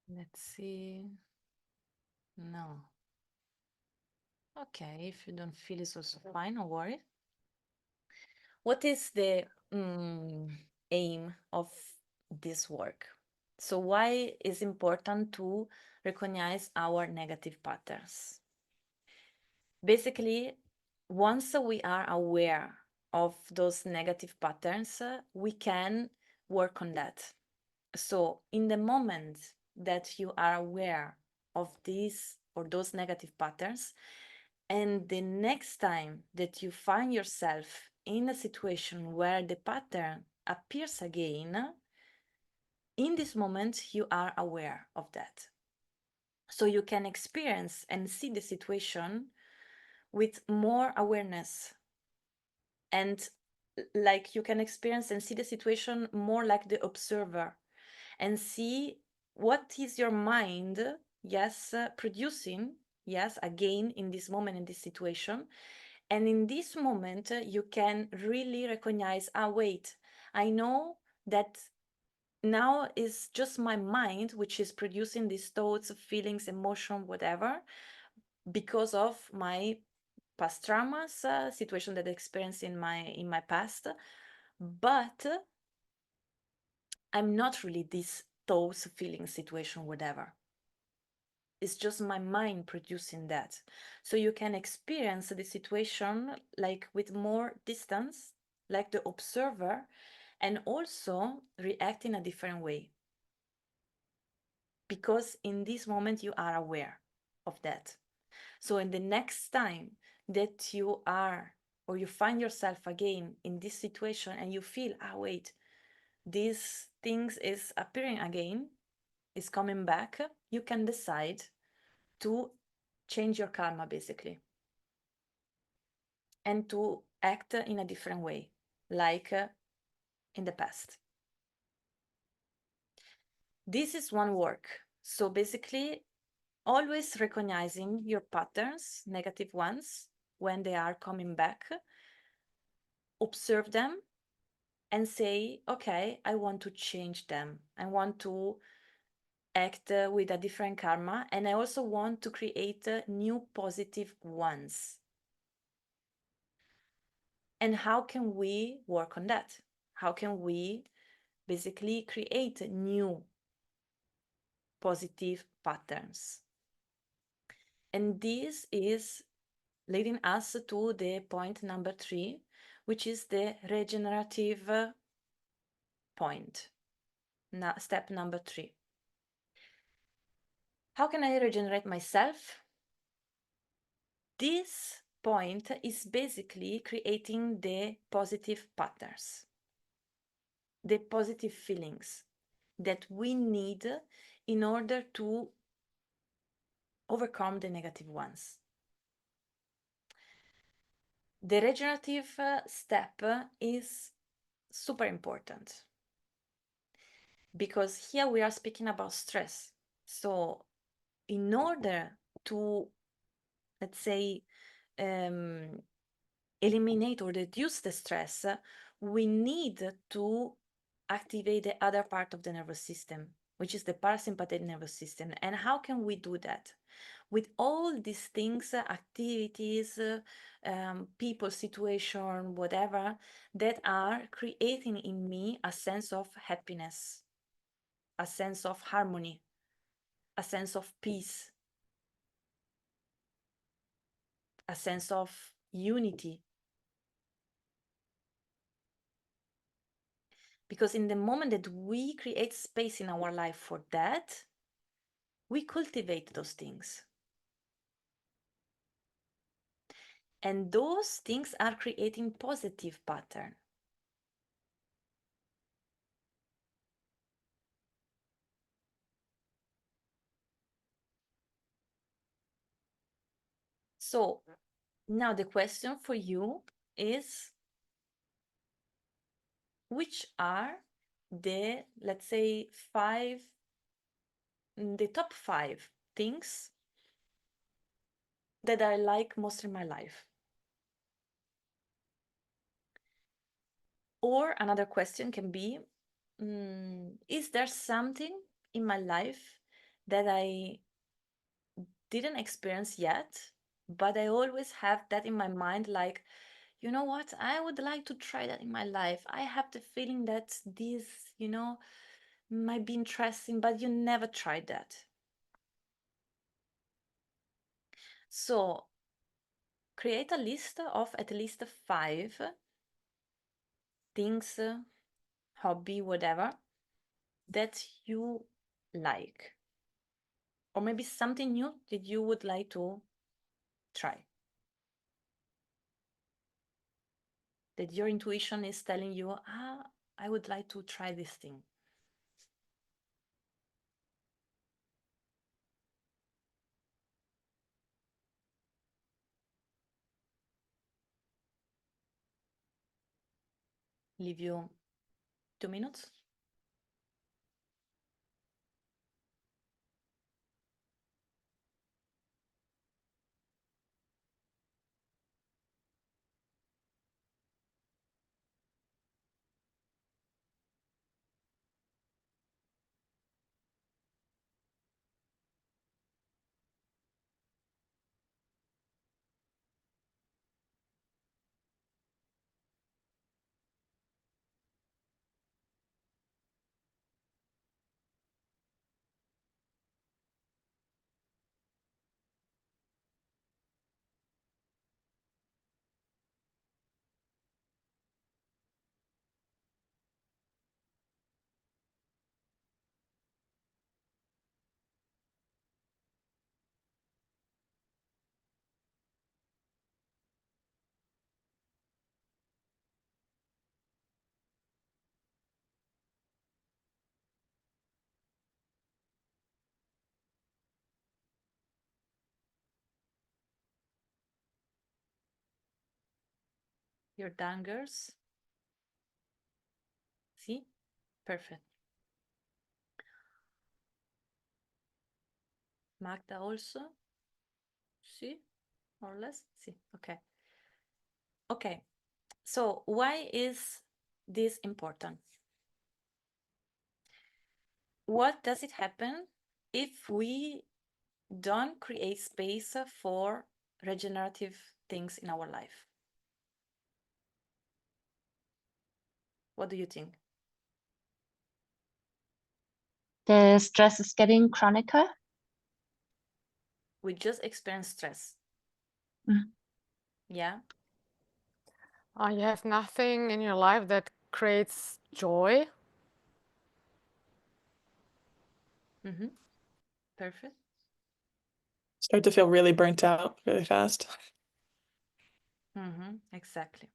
Let's see. No. Okay, if you don't feel, it's also fine, no worry. What is the aim of this work? So why is important to recognize our negative patterns? Basically, once we are aware of those negative patterns, we can work on that. So in the moment that you are aware of these or those negative patterns, and the next time that you find yourself in a situation where the pattern appears again, in this moment you are aware of that. So you can experience and see the situation with more awareness, and like you can experience and see the situation more like the observer and see what is your mind, yes, producing, yes, again, in this moment, in this situation. And in this moment, you can really recognize, wait, I know that now is just my mind which is producing these thoughts, feelings, emotion, whatever, because of my past traumas, situation that I experienced in my past. But I'm not really this thoughts, feelings, situation, whatever. It's just my mind producing that. So you can experience the situation like with more distance, like the observer, and also react in a different way. Because in this moment you are aware of that. So in the next time that you are or you find yourself again in this situation and you feel, wait, this things is appearing again, is coming back, you can decide to change your karma basically and to act in a different way, like in the past. This is one work. So basically, always recognizing your patterns, negative ones, when they are coming back, observe them and say, okay, I want to change them. I want to act with a different karma, and I also want to create new positive ones. And how can we work on that? How can we basically create new positive patterns? And this is leading us to the point number 3, which is the regenerative point. Now, step number 3. How can I regenerate myself? This point is basically creating the positive patterns, the positive feelings that we need in order to overcome the negative ones. The regenerative step is super important because here we are speaking about stress. So in order to, let's say, eliminate or reduce the stress, we need to activate the other part of the nervous system, which is the parasympathetic nervous system. And how can we do that? With all these things, activities, people, situation, whatever, that are creating in me a sense of happiness, a sense of harmony, a sense of peace, a sense of unity. Because in the moment that we create space in our life for that, we cultivate those things. And those things are creating positive pattern. So now the question for you is, which are the, let's say, the top 5 things that I like most in my life? Or another question can be, is there something in my life that I didn't experience yet, but I always have that in my mind, like, you know what, I would like to try that in my life. I have the feeling that this, might be interesting, but you never tried that. So create a list of at least 5 things, hobby, whatever, that you like. Or maybe something new that you would like to try. That your intuition is telling you, I would like to try this thing. leave you 2 minutes. You're done, girls? See? Perfect. Magda also? See? More or less? See. Okay. Okay. So why is this important? What does it happen if we don't create space for regenerative things in our life? What do you think? The stress is getting chronicer. We just experience stress. Mm. Yeah. You have nothing in your life that creates joy. Mm-hmm. Perfect. Start to feel really burnt out really fast. Mm-hmm. Exactly.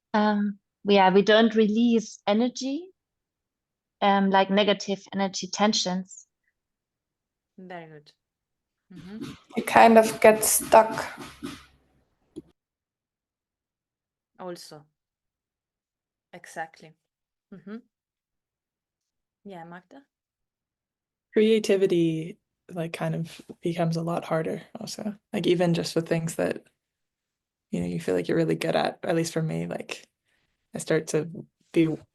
We don't release energy, like negative energy tensions. Very good. Mm-hmm. You kind of get stuck. Also. Exactly. Mm-hmm. Yeah, Magda? Creativity like kind of becomes a lot harder also. Like even just with things that you feel like you're really good at least for me, like I start to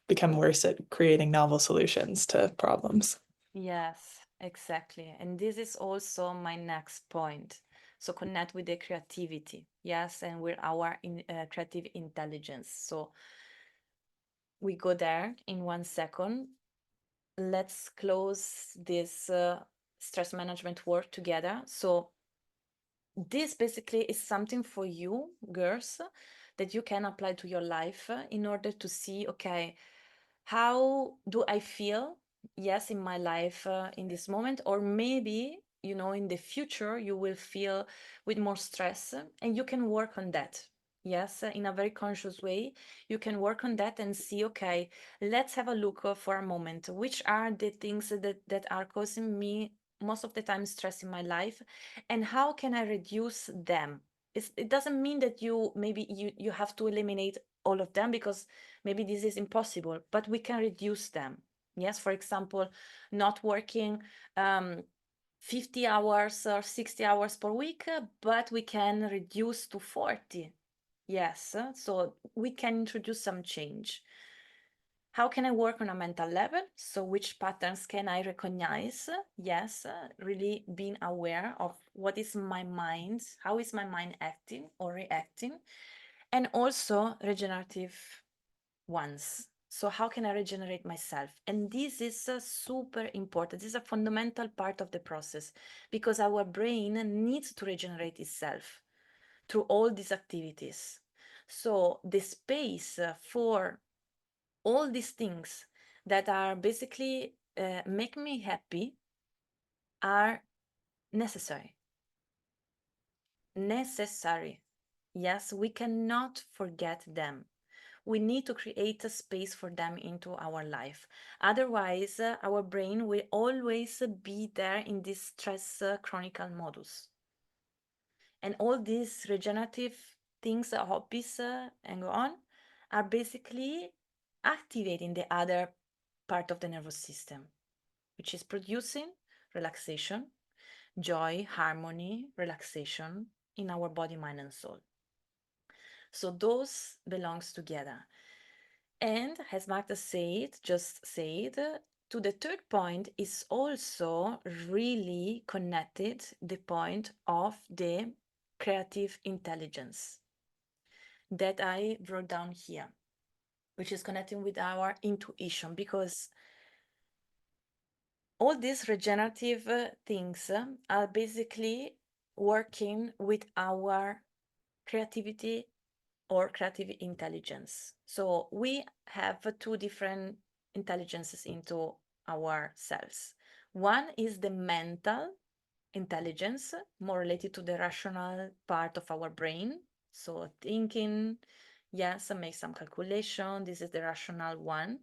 become worse at creating novel solutions to problems. Yes, exactly. And this is also my next point. So connect with the creativity. Yes, and with our creative intelligence. So we go there in 1 second. Let's close this stress management work together. So this basically is something for you, girls, that you can apply to your life in order to see, okay, how do I feel, yes, in my life in this moment, or maybe, in the future, you will feel with more stress and you can work on that. Yes, in a very conscious way, you can work on that and see, okay, let's have a look for a moment. Which are the things that are causing me most of the time stress in my life, and how can I reduce them? It doesn't mean that you have to eliminate all of them, because maybe this is impossible, but we can reduce them. Yes, for example, not working 50 hours or 60 hours per week, but we can reduce to 40. Yes, so we can introduce some change. How can I work on a mental level? So which patterns can I recognize? Yes, really being aware of what is my mind, how is my mind acting or reacting, and also regenerative ones. So how can I regenerate myself? And this is super important. This is a fundamental part of the process, because our brain needs to regenerate itself through all these activities. So the space for all these things that are basically make me happy are necessary. Necessary. Yes, we cannot forget them. We need to create a space for them into our life. Otherwise, our brain will always be there in this stress chronicle modus. And all these regenerative things, hobbies, and go on, are basically activating the other part of the nervous system, which is producing relaxation, joy, harmony, relaxation in our body, mind, and soul. So those belongs together. And as Magda just said, to the third point is also really connected the point of the creative intelligence that I wrote down here, which is connecting with our intuition, because all these regenerative things are basically working with our creativity or creative intelligence. So we have two different intelligences into ourselves. One is the mental intelligence, more related to the rational part of our brain. So thinking, yes, make some calculation. This is the rational one.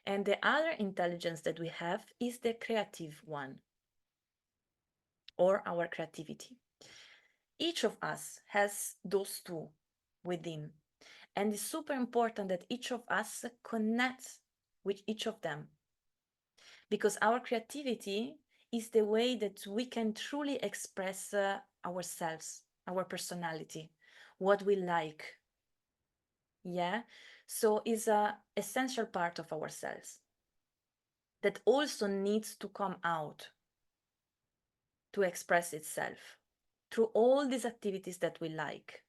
And the other intelligence that we have is the creative one, or our creativity. Each of us has those two within. And it's super important that each of us connects with each of them, because our creativity is the way that we can truly express ourselves, our personality, what we like. Yeah, so it's an essential part of ourselves that also needs to come out, to express itself through all these activities that we like.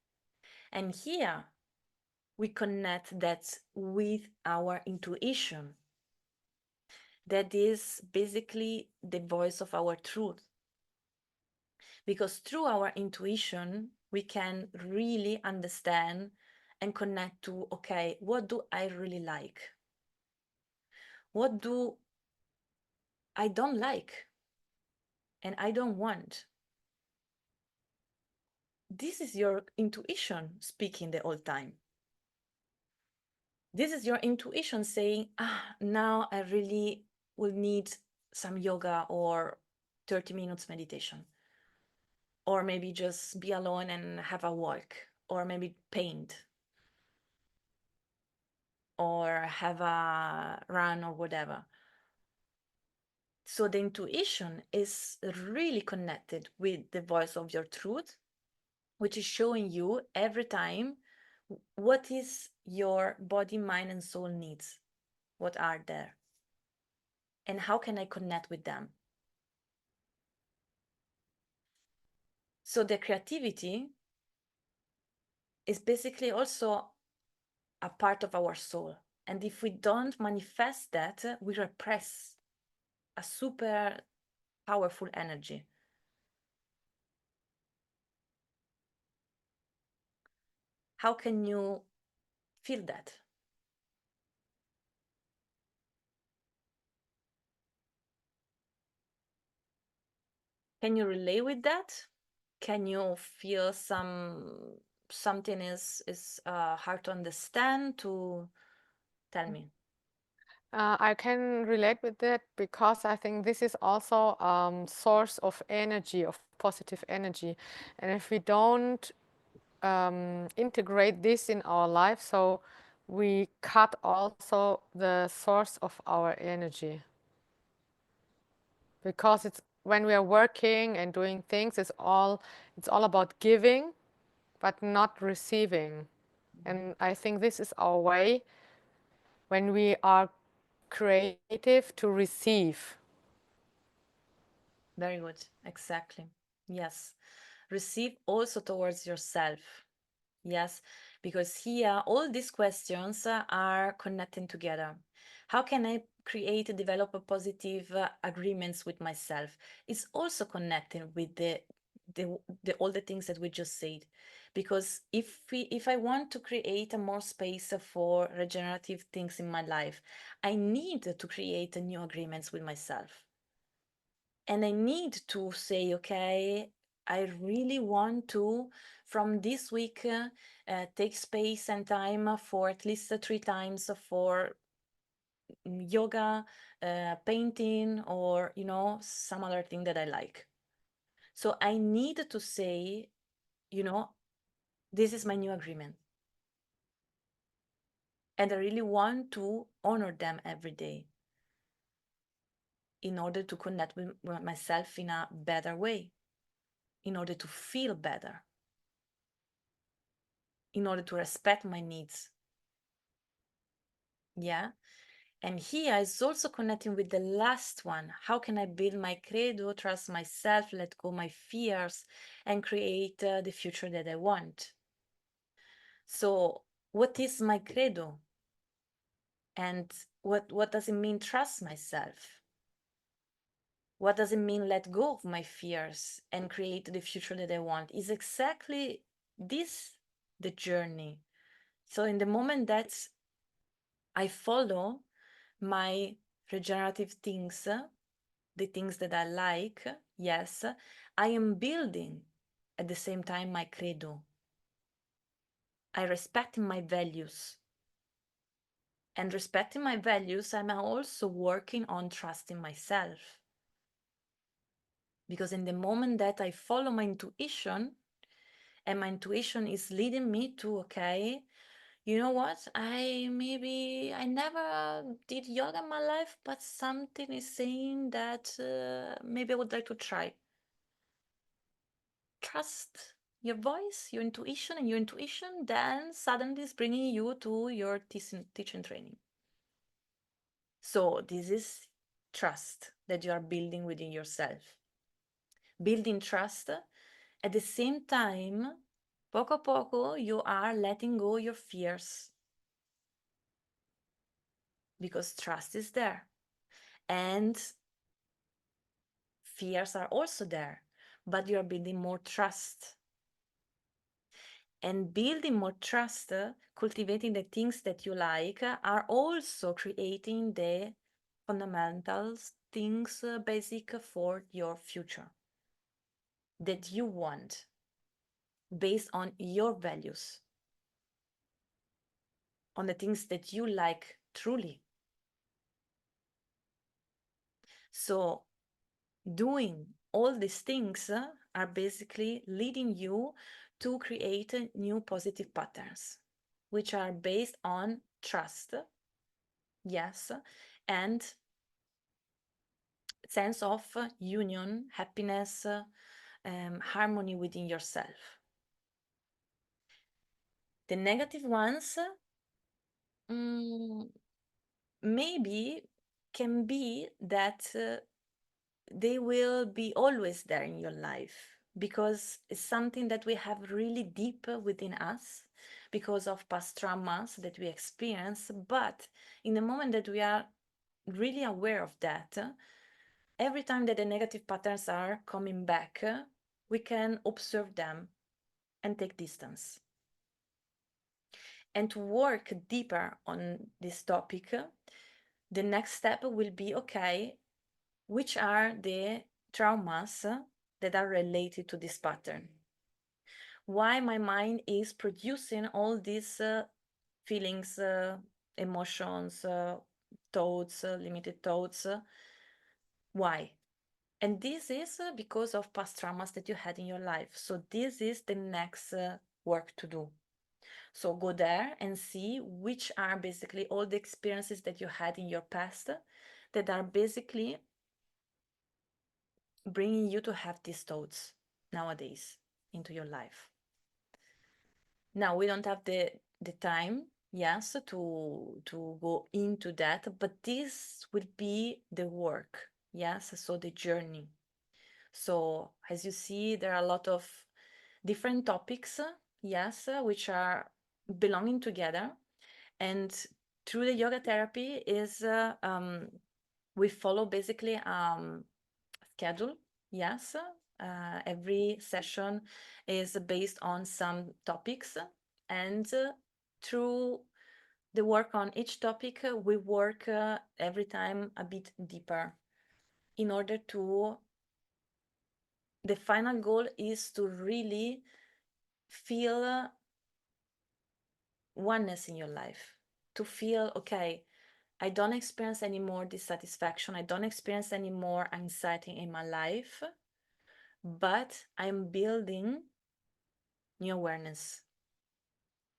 And here we connect that with our intuition. That is basically the voice of our truth. Because through our intuition, we can really understand and connect to, okay, what do I really like? What do I don't like and I don't want? This is your intuition speaking the whole time. This is your intuition saying, now I really will need some yoga or 30 minutes meditation. Or maybe just be alone and have a walk, or maybe paint, or have a run or whatever. So the intuition is really connected with the voice of your truth, which is showing you every time what is your body, mind, and soul needs, what are there, and how can I connect with them. So the creativity is basically also a part of our soul. And if we don't manifest that, we repress a super powerful energy. How can you feel that? Can you relate with that? Can you feel something is hard to understand? To tell me. I can relate with that because I think this is also source of energy, of positive energy. And if we don't integrate this in our life, so we cut also the source of our energy. Because it's when we are working and doing things, it's all about giving, but not receiving. And I think this is our way when we are creative to receive. Very good. Exactly. Yes. Receive also towards yourself. Yes, because here all these questions are connecting together. How can I create and develop a positive agreements with myself? It's also connecting with the all the things that we just said. Because if I want to create a more space for regenerative things in my life, I need to create a new agreements with myself. And I need to say, okay, I really want to, from this week, take space and time for at least 3 times for yoga, painting, or, some other thing that I like. So I need to say, this is my new agreement. And I really want to honor them every day in order to connect with myself in a better way, in order to feel better, in order to respect my needs. Yeah. And here is also connecting with the last one. How can I build my credo, trust myself, let go my fears, and create the future that I want? So what is my credo? And what does it mean trust myself? What does it mean let go of my fears and create the future that I want? Is exactly this the journey. So in the moment that I follow my regenerative things, the things that I like, yes, I am building at the same time my credo. I respect my values. And respecting my values, I'm also working on trusting myself. Because in the moment that I follow my intuition, and my intuition is leading me to, okay, you know what, I never did yoga in my life, but something is saying that maybe I would like to try. Trust your voice, your intuition, and your intuition then suddenly is bringing you to your teaching training. So this is trust that you are building within yourself. Building trust, at the same time, poco a poco, you are letting go your fears. Because trust is there. And fears are also there, but you are building more trust. And building more trust, cultivating the things that you like, are also creating the fundamentals, things basic for your future that you want based on your values, on the things that you like truly. So doing all these things are basically leading you to create new positive patterns, which are based on trust, yes, and sense of union, happiness, harmony within yourself. The negative ones maybe can be that they will be always there in your life because it's something that we have really deep within us because of past traumas that we experience. But in the moment that we are really aware of that, every time that the negative patterns are coming back, we can observe them and take distance. And to work deeper on this topic, the next step will be, okay, which are the traumas that are related to this pattern? Why my mind is producing all these feelings, emotions, thoughts, limited thoughts? Why? And this is because of past traumas that you had in your life. So this is the next work to do. So go there and see which are basically all the experiences that you had in your past that are basically bringing you to have these thoughts nowadays into your life. Now, we don't have the time, yes, to go into that, but this will be the work, yes, so the journey. So as you see, there are a lot of different topics, yes, which are belonging together. And through the yoga therapy is we follow basically schedule, yes. Every session is based on some topics, and through the work on each topic, we work every time a bit deeper in order to, the final goal is to really feel oneness in your life, to feel, okay, I don't experience any more dissatisfaction, I don't experience any more anxiety in my life, but I'm building new awareness.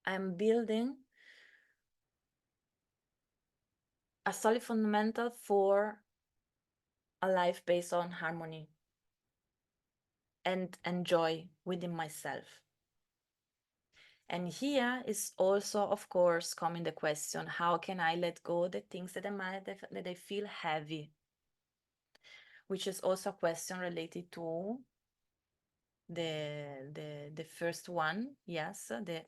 I'm building a solid fundamental for a life based on harmony and joy within myself. And here is also, of course, coming the question, how can I let go the things that I feel heavy? Which is also a question related to the first one, yes, the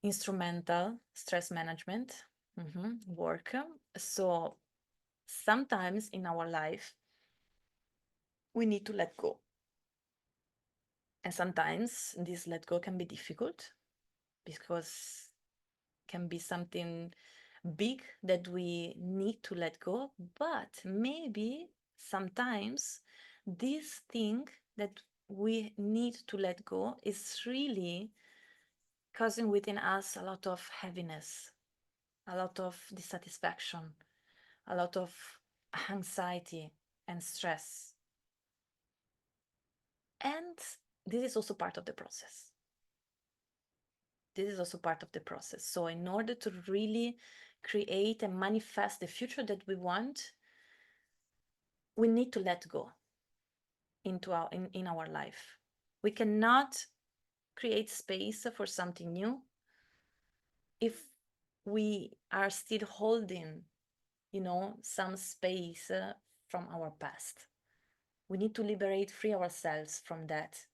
instrumental stress management work. So sometimes in our life, we need to let go. And sometimes this let go can be difficult because it can be something big that we need to let go, but maybe sometimes this thing that we need to let go is really causing within us a lot of heaviness, a lot of dissatisfaction, a lot of anxiety and stress. And this is also part of the process. This is also part of the process. So in order to really create and manifest the future that we want, we need to let go into in our life. We cannot create space for something new if we are still holding, some space from our past. We need to free ourselves from that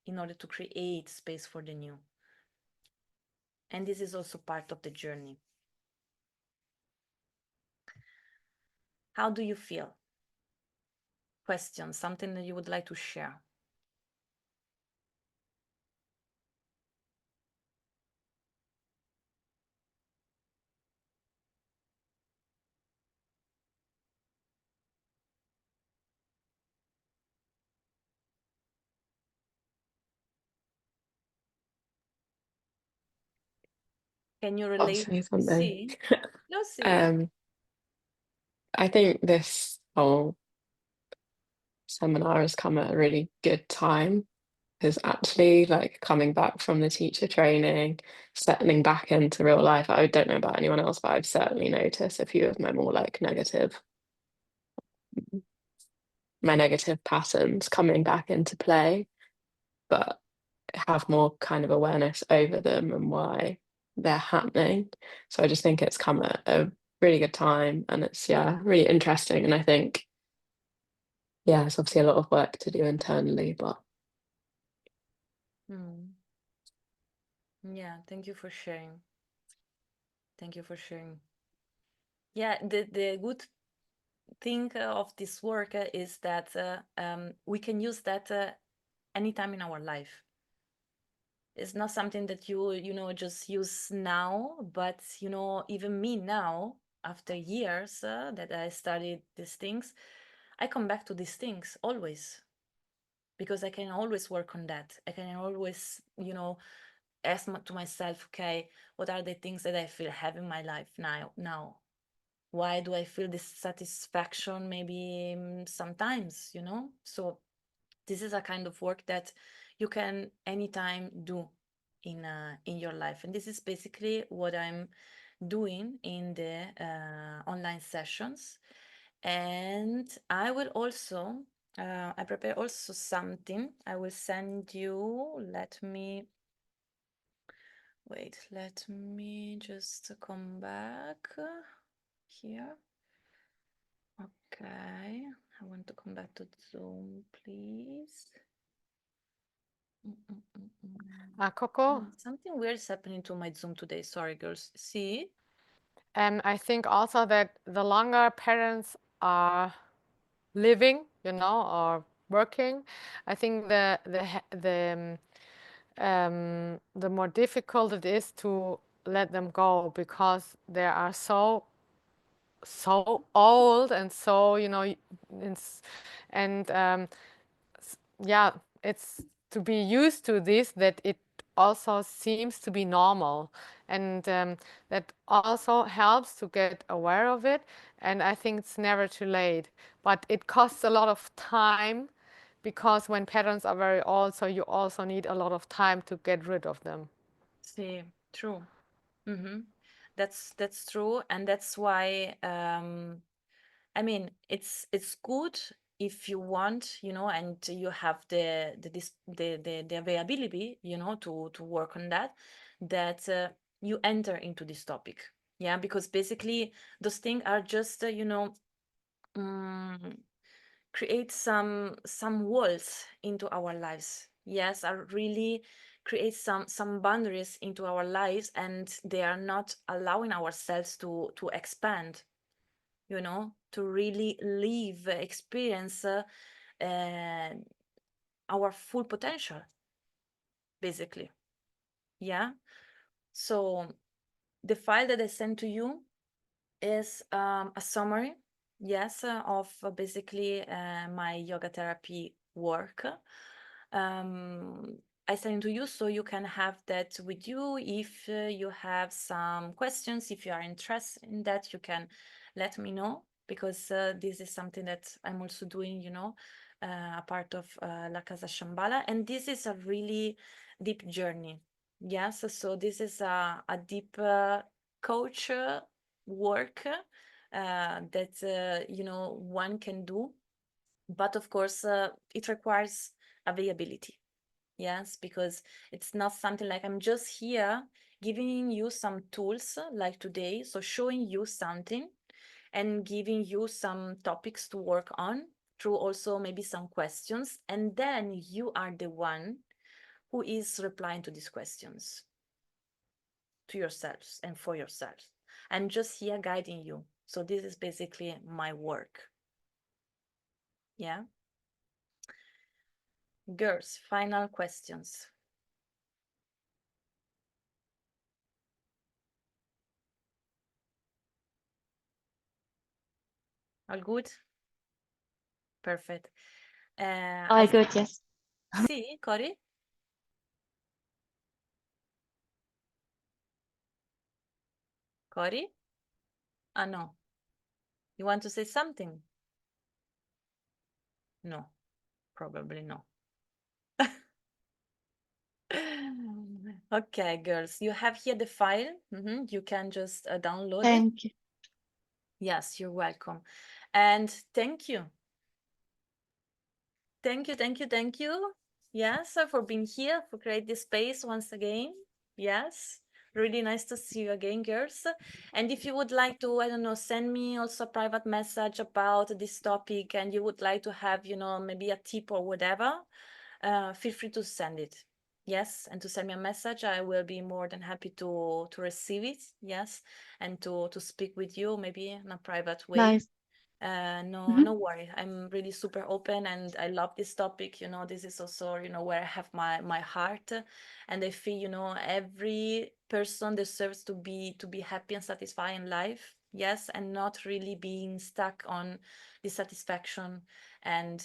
in order to create space for the new. And this is also part of the journey. How do you feel? Question, something that you would like to share? Can you I'll relate? say something. See? No, see. I think this whole seminar has come at a really good time, because actually, like, coming back from the teacher training, settling back into real life, I don't know about anyone else, but I've certainly noticed a few of my more like negative patterns coming back into play, but have more kind of awareness over them and why they're happening. So I just think it's come at a really good time, and it's really interesting. And I think it's obviously a lot of work to do internally, but Yeah, thank you for sharing. Thank you for sharing. Yeah, the good thing of this work is that we can use that anytime in our life. It's not something that you just use now, but even me now, after years that I studied these things, I come back to these things always, because I can always work on that. I can always ask to myself, okay, what are the things that I feel have in my life now? Why do I feel dissatisfaction maybe sometimes, So this is a kind of work that you can anytime do in your life. And this is basically what I'm doing in the online sessions. And I will also, I prepare also something. I will send you, let me just come back here. Okay, I want to come back to Zoom, please. Coco, Something weird is happening to my Zoom today. Sorry, girls. See? and I think also that the longer parents are living, or working, I think the more difficult it is to let them go, because they are so old and so it's to be used to this, that it also seems to be normal, and that also helps to get aware of it. And I think it's never too late, but it costs a lot of time, because when parents are very old, so you also need a lot of time to get rid of them. See, true. That's true, and that's why I mean it's good if you want, you know, and you have the availability, you know, to work on that you enter into this topic. Yeah, because basically those things are just you know, create some walls into our lives. Yes, are really create some boundaries into our lives, and they are not allowing ourselves to expand, you know, to really live, experience our full potential, basically. Yeah. So the file that I sent to you is a summary, yes, of basically my yoga therapy work. I send it to you so you can have that with you. If you have some questions, if you are interested in that, you can let me know, because this is something that I'm also doing, you know, a part of La Casa Shambhala, and this is a really deep journey. Yes, so this is a deep coach work that you know, one can do, but of course it requires availability. Yes, because it's not something like I'm just here giving you some tools like today, so showing you something and giving you some topics to work on through also maybe some questions, and then you are the one who is replying to these questions to yourselves and for yourselves. I'm just here guiding you. So this is basically my work. Yeah. Girls, final questions. All good? Perfect. All good, yes. See, Cory? Cory? Ah, no. You want to say something? No, probably no. Okay, girls, you have here the file. You can just download it. Thank you. Yes, you're welcome. And thank you. Thank you, thank you, thank you. Yes, for being here, for create this space once again. Yes, really nice to see you again, girls. And if you would like to, I don't know, send me also a private message about this topic, and you would like to have, you know, maybe a tip or whatever, feel free to send it. Yes, and to send me a message. I will be more than happy to receive it. Yes, and to speak with you maybe in a private way. Nice. No worry. I'm really super open, and I love this topic. You know, this is also, you know, where I have my heart, and I feel, you know, every person deserves to be happy and satisfied in life. Yes, and not really being stuck on dissatisfaction and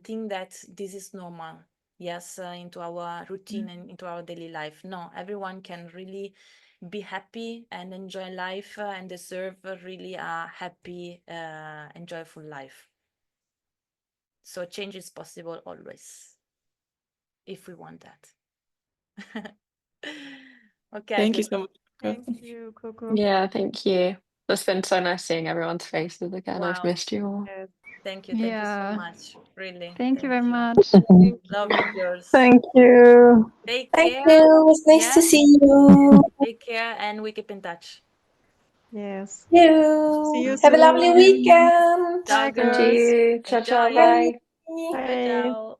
think that this is normal. Yes, into our routine and into our daily life. No, everyone can really be happy and enjoy life and deserve really a happy, enjoyable life. So change is possible always, if we want that. Okay. Thank you so much. Thank you, Coco. Yeah, thank you. It's been so nice seeing everyone's faces again. I've Wow. missed you all. Yes. Thank you so Yeah. much. Really. Thank you very you. much. Love you, girls. Thank you. Take Thank care. you. It was nice to Yes. see you. Take care, and we keep in touch. Yes. You. See you Have a lovely soon. weekend. Ciao, Bye, And girls. you. Ciao, ciao, Enjoy. bye. Bye. Ciao, Bye. ciao.